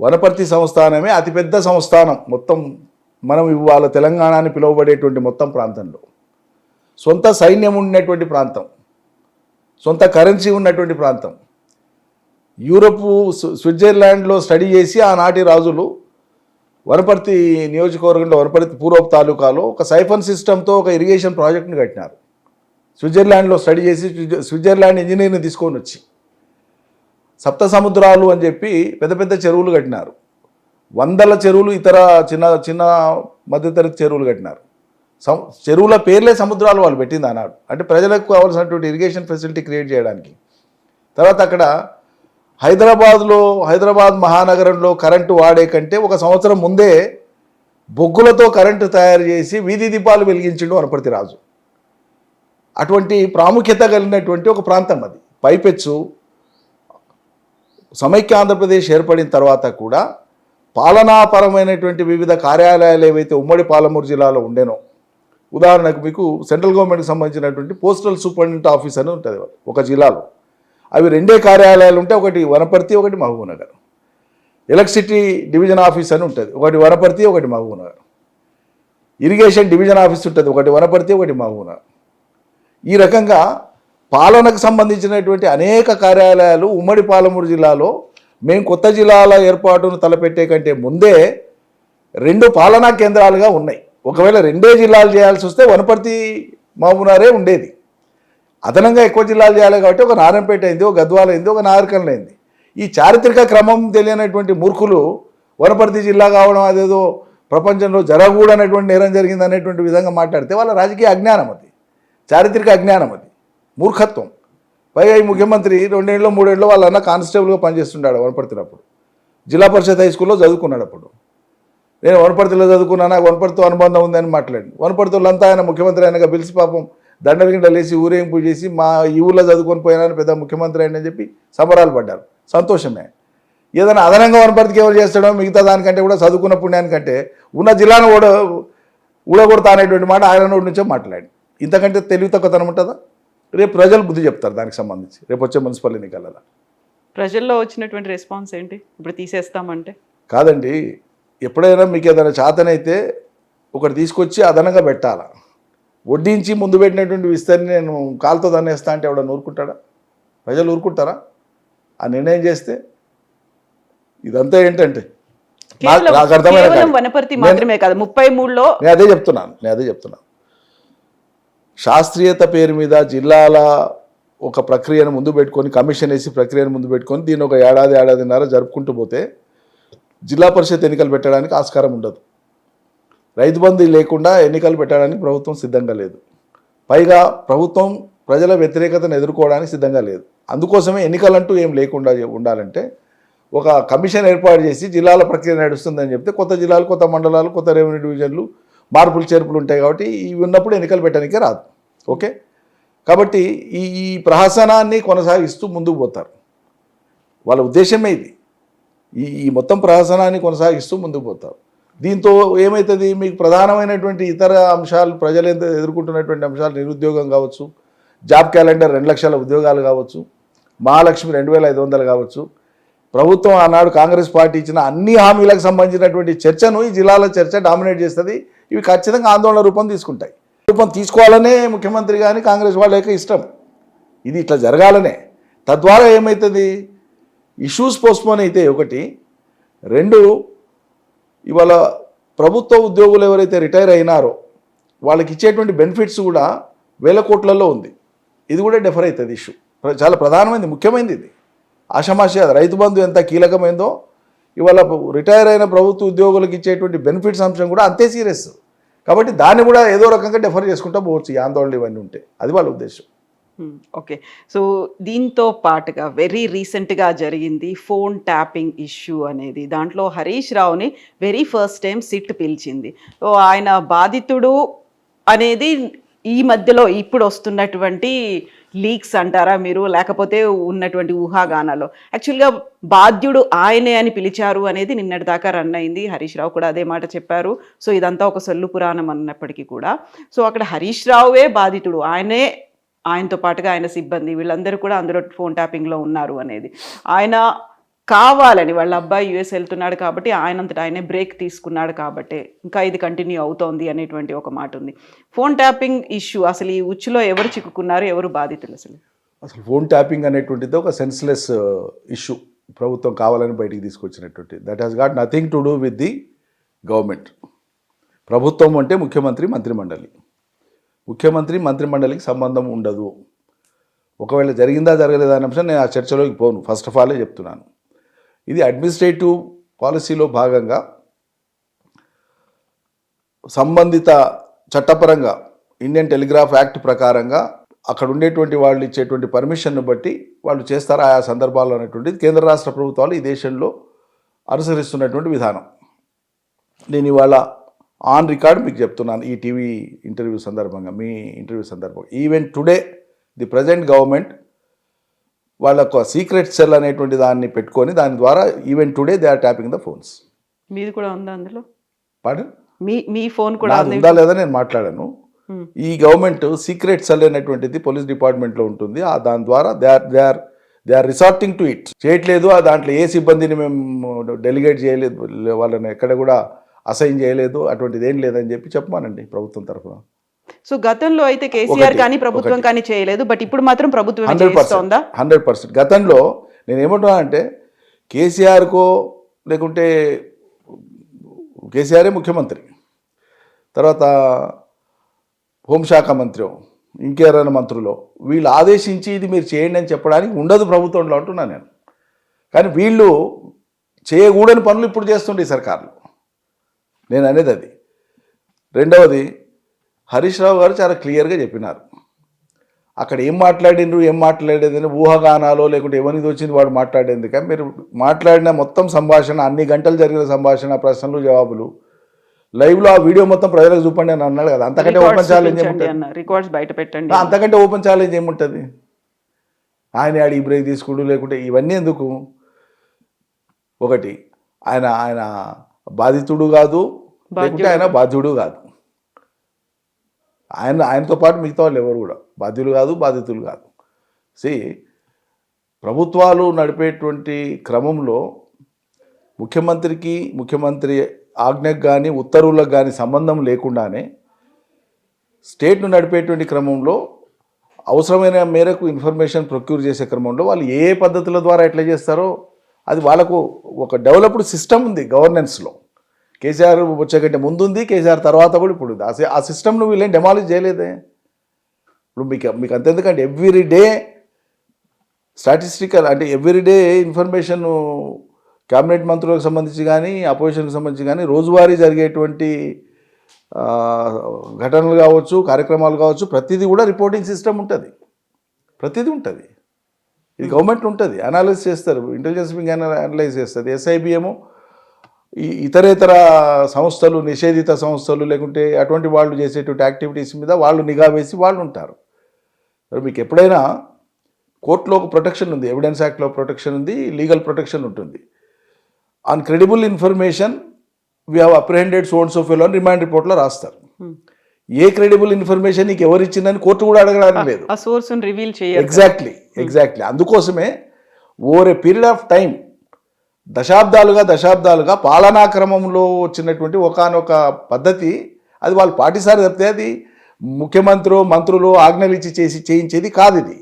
వనపర్తి సంస్థానమే అతిపెద్ద సంస్థానం మొత్తం మనం ఇవాళ తెలంగాణ అని పిలువబడేటువంటి మొత్తం ప్రాంతంలో. సొంత సైన్యం ఉన్నటువంటి ప్రాంతం, సొంత కరెన్సీ ఉన్నటువంటి ప్రాంతం. యూరప్, స్విట్జర్లాండ్లో స్టడీ చేసి ఆనాటి రాజులు వనపర్తి నియోజకవర్గంలో వనపర్తి పూర్వపు తాలూకాలో ఒక సైఫన్ సిస్టంతో ఒక ఇరిగేషన్ ప్రాజెక్ట్ని కట్టినారు. స్విట్జర్లాండ్లో స్టడీ చేసి స్విట్జర్లాండ్ ఇంజనీర్ని తీసుకొని వచ్చి సప్త సముద్రాలు అని చెప్పి పెద్ద పెద్ద చెరువులు కట్టినారు. వందల చెరువులు, ఇతర చిన్న చిన్న మధ్యతరగతి చెరువులు కట్టినారు. చెరువుల పేర్లే సముద్రాలు వాళ్ళు పెట్టింది ఆనాడు. అంటే ప్రజలకు కావాల్సినటువంటి ఇరిగేషన్ ఫెసిలిటీ క్రియేట్ చేయడానికి. తర్వాత అక్కడ హైదరాబాద్ మహానగరంలో కరెంటు వాడే కంటే ఒక సంవత్సరం ముందే బొగ్గులతో కరెంటు తయారు చేసి వీధి దీపాలు వెలిగించిండు వనపర్తి రాజు. అటువంటి ప్రాముఖ్యత కలిగినటువంటి ఒక ప్రాంతం అది. పైపెచ్చు సమైక్య ఆంధ్రప్రదేశ్ ఏర్పడిన తర్వాత కూడా పాలనాపరమైనటువంటి వివిధ కార్యాలయాలు ఏవైతే ఉమ్మడి పాలమూరు జిల్లాలో ఉండేనో, ఉదాహరణకు మీకు సెంట్రల్ గవర్నమెంట్కి సంబంధించినటువంటి పోస్టల్ సూపరింటెండెంట్ ఆఫీస్ అని ఉంటుంది ఒక జిల్లాలో. అవి 2 కార్యాలయాలు ఉంటాయి, ఒకటి వనపర్తి, ఒకటి మహబూబ్నగర్. ఎలక్ట్రిసిటీ డివిజన్ ఆఫీస్ అని ఉంటుంది, ఒకటి వనపర్తి, ఒకటి మహబూబ్నగర్. ఇరిగేషన్ డివిజన్ ఆఫీస్ ఉంటుంది, ఒకటి వనపర్తి, ఒకటి మహబూబ్నగర్. ఈ రకంగా పాలనకు సంబంధించినటువంటి అనేక కార్యాలయాలు ఉమ్మడి పాలమూరు జిల్లాలో మేము కొత్త జిల్లాల ఏర్పాటును తలపెట్టే కంటే ముందే 2 పాలనా కేంద్రాలుగా ఉన్నాయి. ఒకవేళ 2 జిల్లాలు చేయాల్సి వస్తే వనపర్తి మహబూబ్నగరే ఉండేది. అదనంగా ఎక్కువ జిల్లాలు చేయాలి కాబట్టి ఒక నారాయణపేట అయింది, ఒక గద్వాల అయింది, ఒక నాగరికల్ అయింది. ఈ చారిత్రక క్రమం తెలియనటువంటి మూర్ఖులు వనపర్తి జిల్లా కావడం అదేదో ప్రపంచంలో జరగకూడనటువంటి నేరం జరిగింది అనేటువంటి విధంగా మాట్లాడితే వాళ్ళ రాజకీయ అజ్ఞానం అది, చారిత్రక అజ్ఞానం అది, మూర్ఖత్వం. పైగా ఈ ముఖ్యమంత్రి 2 ఏళ్ళు 3 ఏళ్ళు వాళ్ళ అన్న కానిస్టేబుల్గా పనిచేస్తున్నాడు వనపర్తినప్పుడు. జిల్లా పరిషత్ హై స్కూల్లో చదువుకున్నాడు. అప్పుడు నేను వనపర్తిలో చదువుకున్నా, నాకు వనపర్తితో అనుబంధం ఉందని మాట్లాడి వనపర్తిలంతా ఆయన ముఖ్యమంత్రి అయినగా పిలిచి పాపం దండలు లేసి ఊరేగింపు చేసి మా ఈ ఊళ్ళో చదువుకొని పోయినాను పెద్ద ముఖ్యమంత్రి అయినని చెప్పి సంబరాలు పడ్డారు. సంతోషమే. ఏదైనా అదనంగా వనపర్తికి ఎవరు చేస్తాడో మిగతా దానికంటే కూడా చదువుకున్న పుణ్యానికంటే ఉన్న జిల్లాను ఊడగొడతా అనేటువంటి మాట ఆయన నోటి నుంచే మాట్లాడి. ఇంతకంటే తెలివి తక్కువతనం ఉంటుందా? రేపు ప్రజలు బుద్ధి చెప్తారు దానికి సంబంధించి, రేపు వచ్చే మున్సిపల్ ఎన్నికలలో. ప్రజల్లో వచ్చినటువంటి రెస్పాన్స్ ఏంటి ఇప్పుడు తీసేస్తామంటే? కాదండి, ఎప్పుడైనా మీకు ఏదైనా చేతనైతే ఒకటి తీసుకొచ్చి అదనంగా పెట్టాలా. వడ్డించి ముందు పెట్టినటువంటి విస్తరిని నేను కాలుతో దన్నేస్తా అంటే ఎవడన్నా ఊరుకుంటాడా? ప్రజలు ఊరుకుంటారా ఆ నిర్ణయం చేస్తే? ఇదంతా ఏంటంటే నాకు అర్థమైన వనపర్తి మాత్రమే కాదు 33లో నేను అదే చెప్తున్నాను. శాస్త్రీయత పేరు మీద జిల్లాల ఒక ప్రక్రియను ముందు పెట్టుకొని, కమిషన్ వేసి ప్రక్రియను ముందు పెట్టుకొని దీన్ని ఒక ఏడాదిన్నర జరుపుకుంటూ పోతే జిల్లా పరిషత్ ఎన్నికలు పెట్టడానికి ఆస్కారం ఉండదు. రైతు బంధు లేకుండా ఎన్నికలు పెట్టడానికి ప్రభుత్వం సిద్ధంగా లేదు. పైగా ప్రభుత్వం ప్రజల వ్యతిరేకతను ఎదుర్కోవడానికి సిద్ధంగా లేదు. అందుకోసమే ఎన్నికలంటూ ఏం లేకుండా ఉండాలంటే ఒక కమిషన్ ఏర్పాటు చేసి జిల్లాల ప్రక్రియ నడుస్తుందని చెప్తే కొత్త జిల్లాలు, కొత్త మండలాలు, కొత్త రెవెన్యూ డివిజన్లు, మార్పులు చేర్పులు ఉంటాయి. కాబట్టి ఇవి ఉన్నప్పుడు ఎన్నికలు పెట్టడానికే రాదు. ఓకే, కాబట్టి ఈ ప్రహసనాన్ని కొనసాగిస్తూ ముందుకు పోతారు. వాళ్ళ ఉద్దేశమే ఇది. ఈ మొత్తం ప్రహసనాన్ని కొనసాగిస్తూ ముందుకు పోతారు. దీంతో ఏమవుతుంది, మీకు ప్రధానమైనటువంటి ఇతర అంశాలు, ప్రజలు ఎదుర్కొంటున్నటువంటి అంశాలు, నిరుద్యోగం కావచ్చు, జాబ్ క్యాలెండర్ 2 లక్షల ఉద్యోగాలు కావచ్చు, మహాలక్ష్మి 2500 కావచ్చు, ప్రభుత్వం ఆనాడు కాంగ్రెస్ పార్టీ ఇచ్చిన అన్ని హామీలకు సంబంధించినటువంటి చర్చను ఈ జిల్లాల చర్చ డామినేట్ చేస్తుంది. ఇవి ఖచ్చితంగా ఆందోళన రూపం తీసుకుంటాయి. రూపం తీసుకోవాలనే ముఖ్యమంత్రి కానీ కాంగ్రెస్ వాళ్ళ యొక్క ఇష్టం. ఇది ఇట్లా జరగాలనే. తద్వారా ఏమవుతుంది, ఇష్యూస్ పోస్ట్పోన్ అయితే ఒకటి, 2 ఇవాళ ప్రభుత్వ ఉద్యోగులు ఎవరైతే రిటైర్ అయినారో వాళ్ళకి ఇచ్చేటువంటి బెనిఫిట్స్ కూడా 1000 కోట్లలో ఉంది. ఇది కూడా డెఫర్ అవుతుంది. ఇష్యూ చాలా ప్రధానమైనది, ముఖ్యమైనది. ఇది ఆషామాషి అది. రైతు బంధు ఎంత కీలకమైందో ఇవాళ రిటైర్ అయిన ప్రభుత్వ ఉద్యోగులకు ఇచ్చేటువంటి బెనిఫిట్స్ అంశం కూడా అంతే సీరియస్. కాబట్టి దాన్ని కూడా ఏదో రకంగా డెఫర్ చేసుకుంటూ పోవచ్చు ఈ ఆందోళనలు ఇవన్నీ ఉంటే. అది వాళ్ళ ఉద్దేశం. ఓకే, సో దీంతో పాటుగా వెరీ రీసెంట్గా జరిగింది ఫోన్ ట్యాపింగ్ ఇష్యూ అనేది. దాంట్లో హరీష్ రావుని వెరీ ఫస్ట్ టైం సిట్ పిలిచింది. సో ఆయన బాధితుడు అనేది ఈ మధ్యలో ఇప్పుడు వస్తున్నటువంటి లీక్స్ అంటారా మీరు, లేకపోతే ఉన్నటువంటి ఊహాగానాలు? యాక్చువల్గా బాధ్యుడు ఆయనే అని పిలిచారు అనేది నిన్నటి దాకా రన్ అయింది. హరీష్ రావు కూడా అదే మాట చెప్పారు. సో ఇదంతా ఒక సొల్లు పురాణం అన్నప్పటికీ కూడా, సో అక్కడ హరీష్ రావువే బాధితుడు, ఆయనతో పాటుగా ఆయన సిబ్బంది వీళ్ళందరూ కూడా అందులో ఫోన్ ట్యాపింగ్లో ఉన్నారు అనేది. ఆయన కావాలని వాళ్ళ అబ్బాయి యుఎస్ వెళ్తున్నాడు కాబట్టి ఆయనంతటా ఆయనే బ్రేక్ తీసుకున్నాడు కాబట్టి ఇంకా ఇది కంటిన్యూ అవుతోంది అనేటువంటి ఒక మాట ఉంది. ఫోన్ ట్యాపింగ్ ఇష్యూ అసలు ఈ ఉచ్చులో ఎవరు చిక్కుకున్నారు, ఎవరు బాధితులు? అసలు ఫోన్ ట్యాపింగ్ అనేటువంటిది ఒక సెన్స్లెస్ ఇష్యూ. ప్రభుత్వం కావాలని బయటికి తీసుకొచ్చినటువంటి. That has got nothing to do with the government. ప్రభుత్వం అంటే ముఖ్యమంత్రి, మంత్రిమండలి. ముఖ్యమంత్రి మంత్రిమండలికి సంబంధం ఉండదు. ఒకవేళ జరిగిందా జరగలేదా అనే అంశం నేను ఆ చర్చలోకి పోను, ఫస్ట్ ఆఫ్ ఆలే చెప్తున్నాను. ఇది అడ్మినిస్ట్రేటివ్ పాలసీలో భాగంగా సంబంధిత చట్టపరంగా ఇండియన్ టెలిగ్రాఫ్ యాక్ట్ ప్రకారంగా అక్కడ ఉండేటువంటి వాళ్ళు ఇచ్చేటువంటి పర్మిషన్ను బట్టి వాళ్ళు చేస్తారు ఆయా సందర్భాల్లో అనేటువంటిది కేంద్ర రాష్ట్ర ప్రభుత్వాలు ఈ దేశంలో అనుసరిస్తున్నటువంటి విధానం. నేను ఇవాళ ఆన్ రికార్డ్ మీకు చెప్తున్నాను ఈ టీవీ ఇంటర్వ్యూ సందర్భంగా, మీ ఇంటర్వ్యూ సందర్భంగా. Even today the present government వాళ్ళకు సీక్రెట్ సెల్ అనేటువంటి దాన్ని పెట్టుకొని దాని ద్వారా even today they are tapping the phones. మీది కూడా ఉందా అందులో? పాడు మీ ఫోన్ కూడా ఉందా లేదా నేను మాట్లాడాను. ఈ గవర్నమెంట్ సీక్రెట్ సెల్ అనేటువంటిది పోలీస్ డిపార్ట్మెంట్లో ఉంటుంది. దాని ద్వారా they are resorting to it. చేయట్లేదు, దాంట్లో ఏ సిబ్బందిని మేము డెలిగేట్ చేయలేదు, వాళ్ళని ఎక్కడ కూడా అసైన్ చేయలేదు, అటువంటిది ఏం లేదని చెప్పమానండి ప్రభుత్వం తరఫున. సో గతంలో అయితే కేసీఆర్ కానీ ప్రభుత్వం కానీ చేయలేదు, బట్ ఇప్పుడు మాత్రం ప్రభుత్వం 100%. గతంలో నేను ఏమంటున్నానంటే కేసీఆర్కో లేకుంటే కేసీఆరే ముఖ్యమంత్రి, తర్వాత హోంశాఖ మంత్రి, ఇంకెవరైనా మంత్రులు వీళ్ళు ఆదేశించి ఇది మీరు చేయండి అని చెప్పడానికి ఉండదు ప్రభుత్వంలో అంటున్నాను నేను. కానీ వీళ్ళు చేయకూడని పనులు ఇప్పుడు చేస్తుండే సర్కార్లు, నేను అనేది అది. రెండవది, హరీష్ రావు గారు చాలా క్లియర్గా చెప్పినారు అక్కడ ఏం మాట్లాడేదని ఊహాగానాలో లేకుంటే ఎవరిది వచ్చింది వాడు మాట్లాడేందుకు. కానీ మీరు మాట్లాడిన మొత్తం సంభాషణ, అన్ని గంటలు జరిగిన సంభాషణ, ప్రశ్నలు జవాబులు లైవ్లో ఆ వీడియో మొత్తం ప్రజలకు చూపండి అని అన్నాడు కదా. అంతకంటే ఓపెన్ ఛాలెంజ్ రికార్డ్స్ బయట పెట్టండి, అంతకంటే ఓపెన్ ఛాలెంజ్ ఏముంటుంది? ఆయన ఆడి బ్రేక్ తీసుకుంటూ లేకుంటే ఇవన్నీ ఎందుకు? ఒకటి, ఆయన బాధితుడు కాదు, లేకుంటే ఆయన బాధ్యుడు కాదు. ఆయనతో పాటు మిగతా వాళ్ళు ఎవరు కూడా బాధితులు కాదు. ప్రభుత్వాలు నడిపేటువంటి క్రమంలో ముఖ్యమంత్రి ఆజ్ఞకు కానీ ఉత్తర్వులకు కానీ సంబంధం లేకుండానే స్టేట్ను నడిపేటువంటి క్రమంలో అవసరమైన మేరకు ఇన్ఫర్మేషన్ ప్రొక్యూర్ చేసే క్రమంలో వాళ్ళు ఏ పద్ధతుల ద్వారా ఎట్లా చేస్తారో అది వాళ్ళకు ఒక డెవలప్డ్ సిస్టమ్ ఉంది గవర్నెన్స్లో. కేసీఆర్ వచ్చే కంటే ముందుంది, కేసీఆర్ తర్వాత కూడా ఇప్పుడు ఉంది. ఆ సిస్టమ్ను వీళ్ళేం డెమాలిష్ చేయలేదే. ఇప్పుడు మీకు అంతెందుకంటే ఎవ్రీడే స్టాటిస్టికల్ అంటే ఎవ్రీడే ఇన్ఫర్మేషన్ క్యాబినెట్ మంత్రులకు సంబంధించి కానీ అపోజిషన్కి సంబంధించి కానీ రోజువారీ జరిగేటువంటి ఘటనలు కావచ్చు, కార్యక్రమాలు కావచ్చు, ప్రతిదీ కూడా రిపోర్టింగ్ సిస్టమ్ ఉంటుంది, ప్రతిదీ ఉంటుంది. ఇది గవర్నమెంట్ ఉంటుంది, అనాలిసిస్ చేస్తారు, ఇంటెలిజెన్స్ వింగ్ అనలైజ్ చేస్తుంది. ఎస్ఐబి ఏమో ఇతరేతర సంస్థలు, నిషేధిత సంస్థలు లేకుంటే అటువంటి వాళ్ళు చేసేటువంటి యాక్టివిటీస్ మీద వాళ్ళు నిఘా వేసి వాళ్ళు ఉంటారు. మీకు ఎప్పుడైనా కోర్టులో ఒక ప్రొటెక్షన్ ఉంది, ఎవిడెన్స్ యాక్ట్లో ప్రొటెక్షన్ ఉంది, లీగల్ ప్రొటెక్షన్ ఉంటుంది. On credible information we have apprehended so and so fellow అని రిమాండ్ రిపోర్ట్లో రాస్తారు. ఏ క్రెడిబుల్ ఇన్ఫర్మేషన్ నీకు ఎవరు ఇచ్చిందని కోర్టు కూడా అడగడానికి లేదు. ఎగ్జాక్ట్లీ అందుకోసమే over a period of time దశాబ్దాలుగా పాలనా క్రమంలో వచ్చినటువంటి ఒకానొక పద్ధతి అది వాళ్ళు పాటిస్తారు తప్పితే అది మంత్రులు ఆజ్ఞలు ఇచ్చి చేయించేది కాదు. ఇది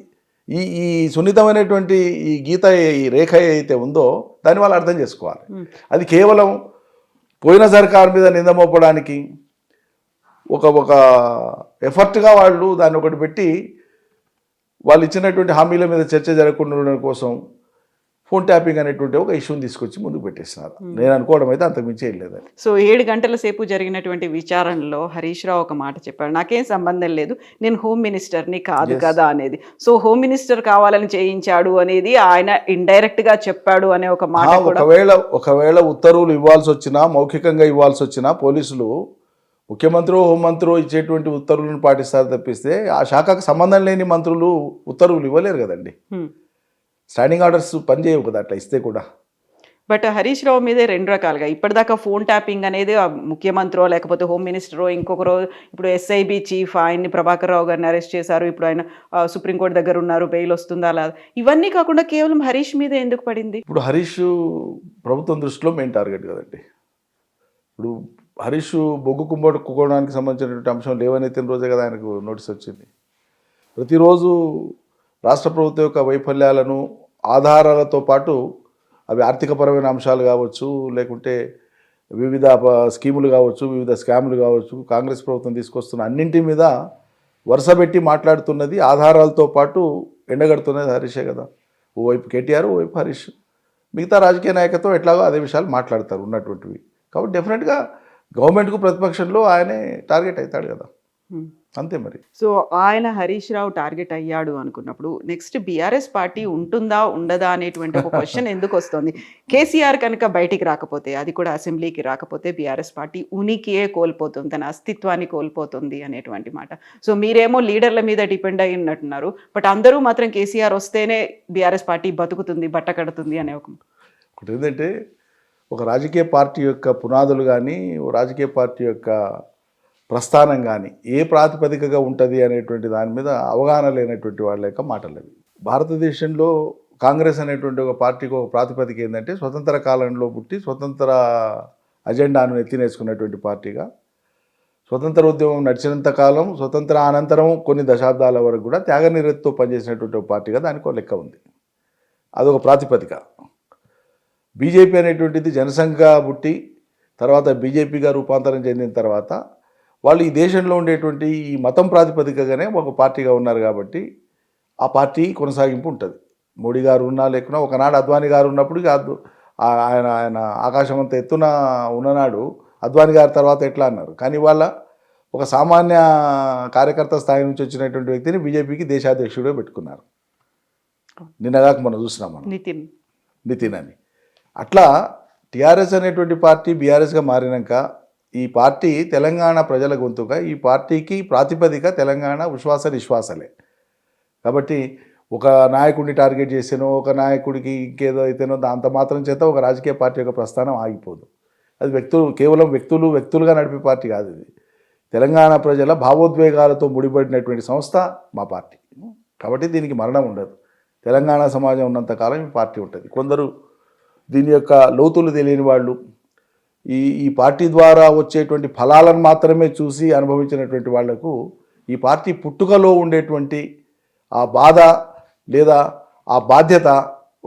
ఈ సున్నితమైనటువంటి ఈ గీత, ఈ రేఖ అయితే ఉందో దాన్ని వాళ్ళు అర్థం చేసుకోవాలి. అది కేవలం పోయిన సర్కార్ మీద నిందమోపడానికి ఒక ఎఫర్ట్గా వాళ్ళు దాన్ని ఒకటి పెట్టి వాళ్ళు ఇచ్చినటువంటి హామీల మీద చర్చ జరగకుండా ఉండడం కోసం ఫోన్ ట్యాపింగ్ అనేటువంటి ఒక ఇష్యూని తీసుకొచ్చి ముందుకు పెట్టేస్తున్నారు. నేను అనుకోవడం అయితే అంతకుమించి ఏం లేదని. సో 7 గంటల సేపు జరిగినటువంటి విచారణలో హరీష్ రావు ఒక మాట చెప్పాడు, నాకేం సంబంధం లేదు, నేను హోమ్ మినిస్టర్ని కాదు కదా అనేది. సో హోమ్ మినిస్టర్ కావాలని చేయించాడు అనేది ఆయన ఇండైరెక్ట్ గా చెప్పాడు అనే ఒక మాట. ఒకవేళ ఉత్తర్వులు ఇవ్వాల్సి వచ్చినా, మౌఖికంగా ఇవ్వాల్సి వచ్చినా పోలీసులు ముఖ్యమంత్రి హోంమంత్రి ఇచ్చేటువంటి ఉత్తర్వులను పాటిస్తారు తప్పిస్తే ఆ శాఖకు సంబంధం లేని మంత్రులు ఉత్తర్వులు ఇవ్వలేరు కదండి. స్టాండింగ్ ఆర్డర్స్ పనిచేయవు కదా అట్లా ఇస్తే కూడా. బట్ హరీష్ రావు మీదే 2 రకాలుగా ఇప్పటిదాకా ఫోన్ ట్యాపింగ్ అనేది ముఖ్యమంత్రో లేకపోతే హోమ్ మినిస్టరో, ఇంకొకరో ఇప్పుడు ఎస్ఐబి చీఫ్ ఆయన్ని ప్రభాకర్ రావు గారిని అరెస్ట్ చేశారు, ఇప్పుడు ఆయన సుప్రీంకోర్టు దగ్గర ఉన్నారు, బెయిల్ వస్తుందా లేదా, ఇవన్నీ కాకుండా కేవలం హరీష్ మీదే ఎందుకు పడింది? ఇప్పుడు హరీష్ ప్రభుత్వం దృష్టిలో మెయిన్ టార్గెట్ కదండి. ఇప్పుడు హరీష్ బొగ్గు కుంభకోణానికి సంబంధించినటువంటి అంశం లేవనెత్తిన రోజే కదా ఆయనకు నోటీస్ వచ్చింది. ప్రతిరోజు రాష్ట్ర ప్రభుత్వం యొక్క వైఫల్యాలను ఆధారాలతో పాటు అవి ఆర్థికపరమైన అంశాలు కావచ్చు, లేకుంటే వివిధ స్కీములు కావచ్చు, వివిధ స్కాములు కావచ్చు, కాంగ్రెస్ ప్రభుత్వం తీసుకొస్తున్న అన్నింటి మీద వరుస పెట్టి మాట్లాడుతున్నది, ఆధారాలతో పాటు ఎండగడుతున్నది హరీషే కదా. ఓవైపు కేటీఆర్, ఓవైపు హరీష్. మిగతా రాజకీయ నాయకత్వం ఎట్లాగో అదే విషయాలు మాట్లాడతారు ఉన్నటువంటివి. కాబట్టి డెఫినెట్గా గవర్నమెంట్కు ప్రతిపక్షంలో ఆయనే టార్గెట్ అవుతాడు కదా, అంతే మరి. సో ఆయన హరీష్ రావు టార్గెట్ అయ్యాడు అనుకున్నప్పుడు నెక్స్ట్ బీఆర్ఎస్ పార్టీ ఉంటుందా ఉండదా అనేటువంటి ఒక క్వశ్చన్ ఎందుకు వస్తుంది? కేసీఆర్ కనుక బయటికి రాకపోతే, అది కూడా అసెంబ్లీకి రాకపోతే బీఆర్ఎస్ పార్టీ ఉనికియే కోల్పోతుంది, తన అస్తిత్వాన్ని కోల్పోతుంది అనేటువంటి మాట. సో మీరేమో లీడర్ల మీద డిపెండ్ అయి ఉన్నట్టున్నారు, బట్ అందరూ మాత్రం కేసీఆర్ వస్తేనే బీఆర్ఎస్ పార్టీ బతుకుతుంది, బట్ట కడుతుంది అనే ఒకటి ఏంటంటే, ఒక రాజకీయ పార్టీ యొక్క పునాదులు కానీ, రాజకీయ పార్టీ యొక్క ప్రస్థానం కానీ ఏ ప్రాతిపదికగా ఉంటుంది అనేటువంటి దాని మీద అవగాహన లేనటువంటి వాళ్ళ యొక్క మాటలు అవి. భారతదేశంలో కాంగ్రెస్ అనేటువంటి ఒక పార్టీకి ఒక ప్రాతిపదిక ఏంటంటే, స్వతంత్ర కాలంలో పుట్టి స్వతంత్ర అజెండాను ఎత్తినేసుకున్నటువంటి పార్టీగా, స్వతంత్ర ఉద్యమం నడిచినంత కాలం, స్వతంత్ర అనంతరం కొన్ని దశాబ్దాల వరకు కూడా త్యాగనిరతితో పనిచేసినటువంటి ఒక పార్టీగా దానికి ఒక లెక్క ఉంది. అదొక ప్రాతిపదిక. బీజేపీ అనేటువంటిది జనసంఘగా పుట్టి తర్వాత బీజేపీగా రూపాంతరం చెందిన తర్వాత వాళ్ళు ఈ దేశంలో ఉండేటువంటి ఈ మతం ప్రాతిపదికగానే ఒక పార్టీగా ఉన్నారు కాబట్టి ఆ పార్టీ కొనసాగింపు ఉంటుంది. మోడీ గారు ఉన్నా లేకున్నా, ఒకనాడు అద్వానీ గారు ఉన్నప్పుడు ఆయన ఆకాశం అంత ఎత్తున ఉన్ననాడు అద్వానీ గారి తర్వాత ఎట్లా అన్నారు. కానీ వాళ్ళ ఒక సామాన్య కార్యకర్త స్థాయి నుంచి వచ్చినటువంటి వ్యక్తిని బీజేపీకి దేశాధ్యక్షుడిగా పెట్టుకున్నారు. నిన్నగాక మనం చూస్తున్నాం మనం నితిన్ అని. అట్లా టీఆర్ఎస్ అనేటువంటి పార్టీ బీఆర్ఎస్గా మారినాక ఈ పార్టీ తెలంగాణ ప్రజల గొంతుగా, ఈ పార్టీకి ప్రాతిపదిక తెలంగాణ విశ్వాస నిశ్వాసలే. కాబట్టి ఒక నాయకుడిని టార్గెట్ చేసానో, ఒక నాయకుడికి ఇంకేదో అయితేనో అంత మాత్రం చేత ఒక రాజకీయ పార్టీ యొక్క ప్రస్థానం ఆగిపోదు. అది కేవలం వ్యక్తులుగా నడిపే పార్టీ కాదు. ఇది తెలంగాణ ప్రజల భావోద్వేగాలతో ముడిపడినటువంటి సంస్థ మా పార్టీ. కాబట్టి దీనికి మరణం ఉండదు. తెలంగాణ సమాజం ఉన్నంతకాలం ఈ పార్టీ ఉంటుంది. కొందరు దీని యొక్క లోతులు తెలియని వాళ్ళు ఈ పార్టీ ద్వారా వచ్చేటువంటి ఫలాలను మాత్రమే చూసి అనుభవించినటువంటి వాళ్లకు ఈ పార్టీ పుట్టుకలో ఉండేటువంటి ఆ బాధ లేదా ఆ బాధ్యత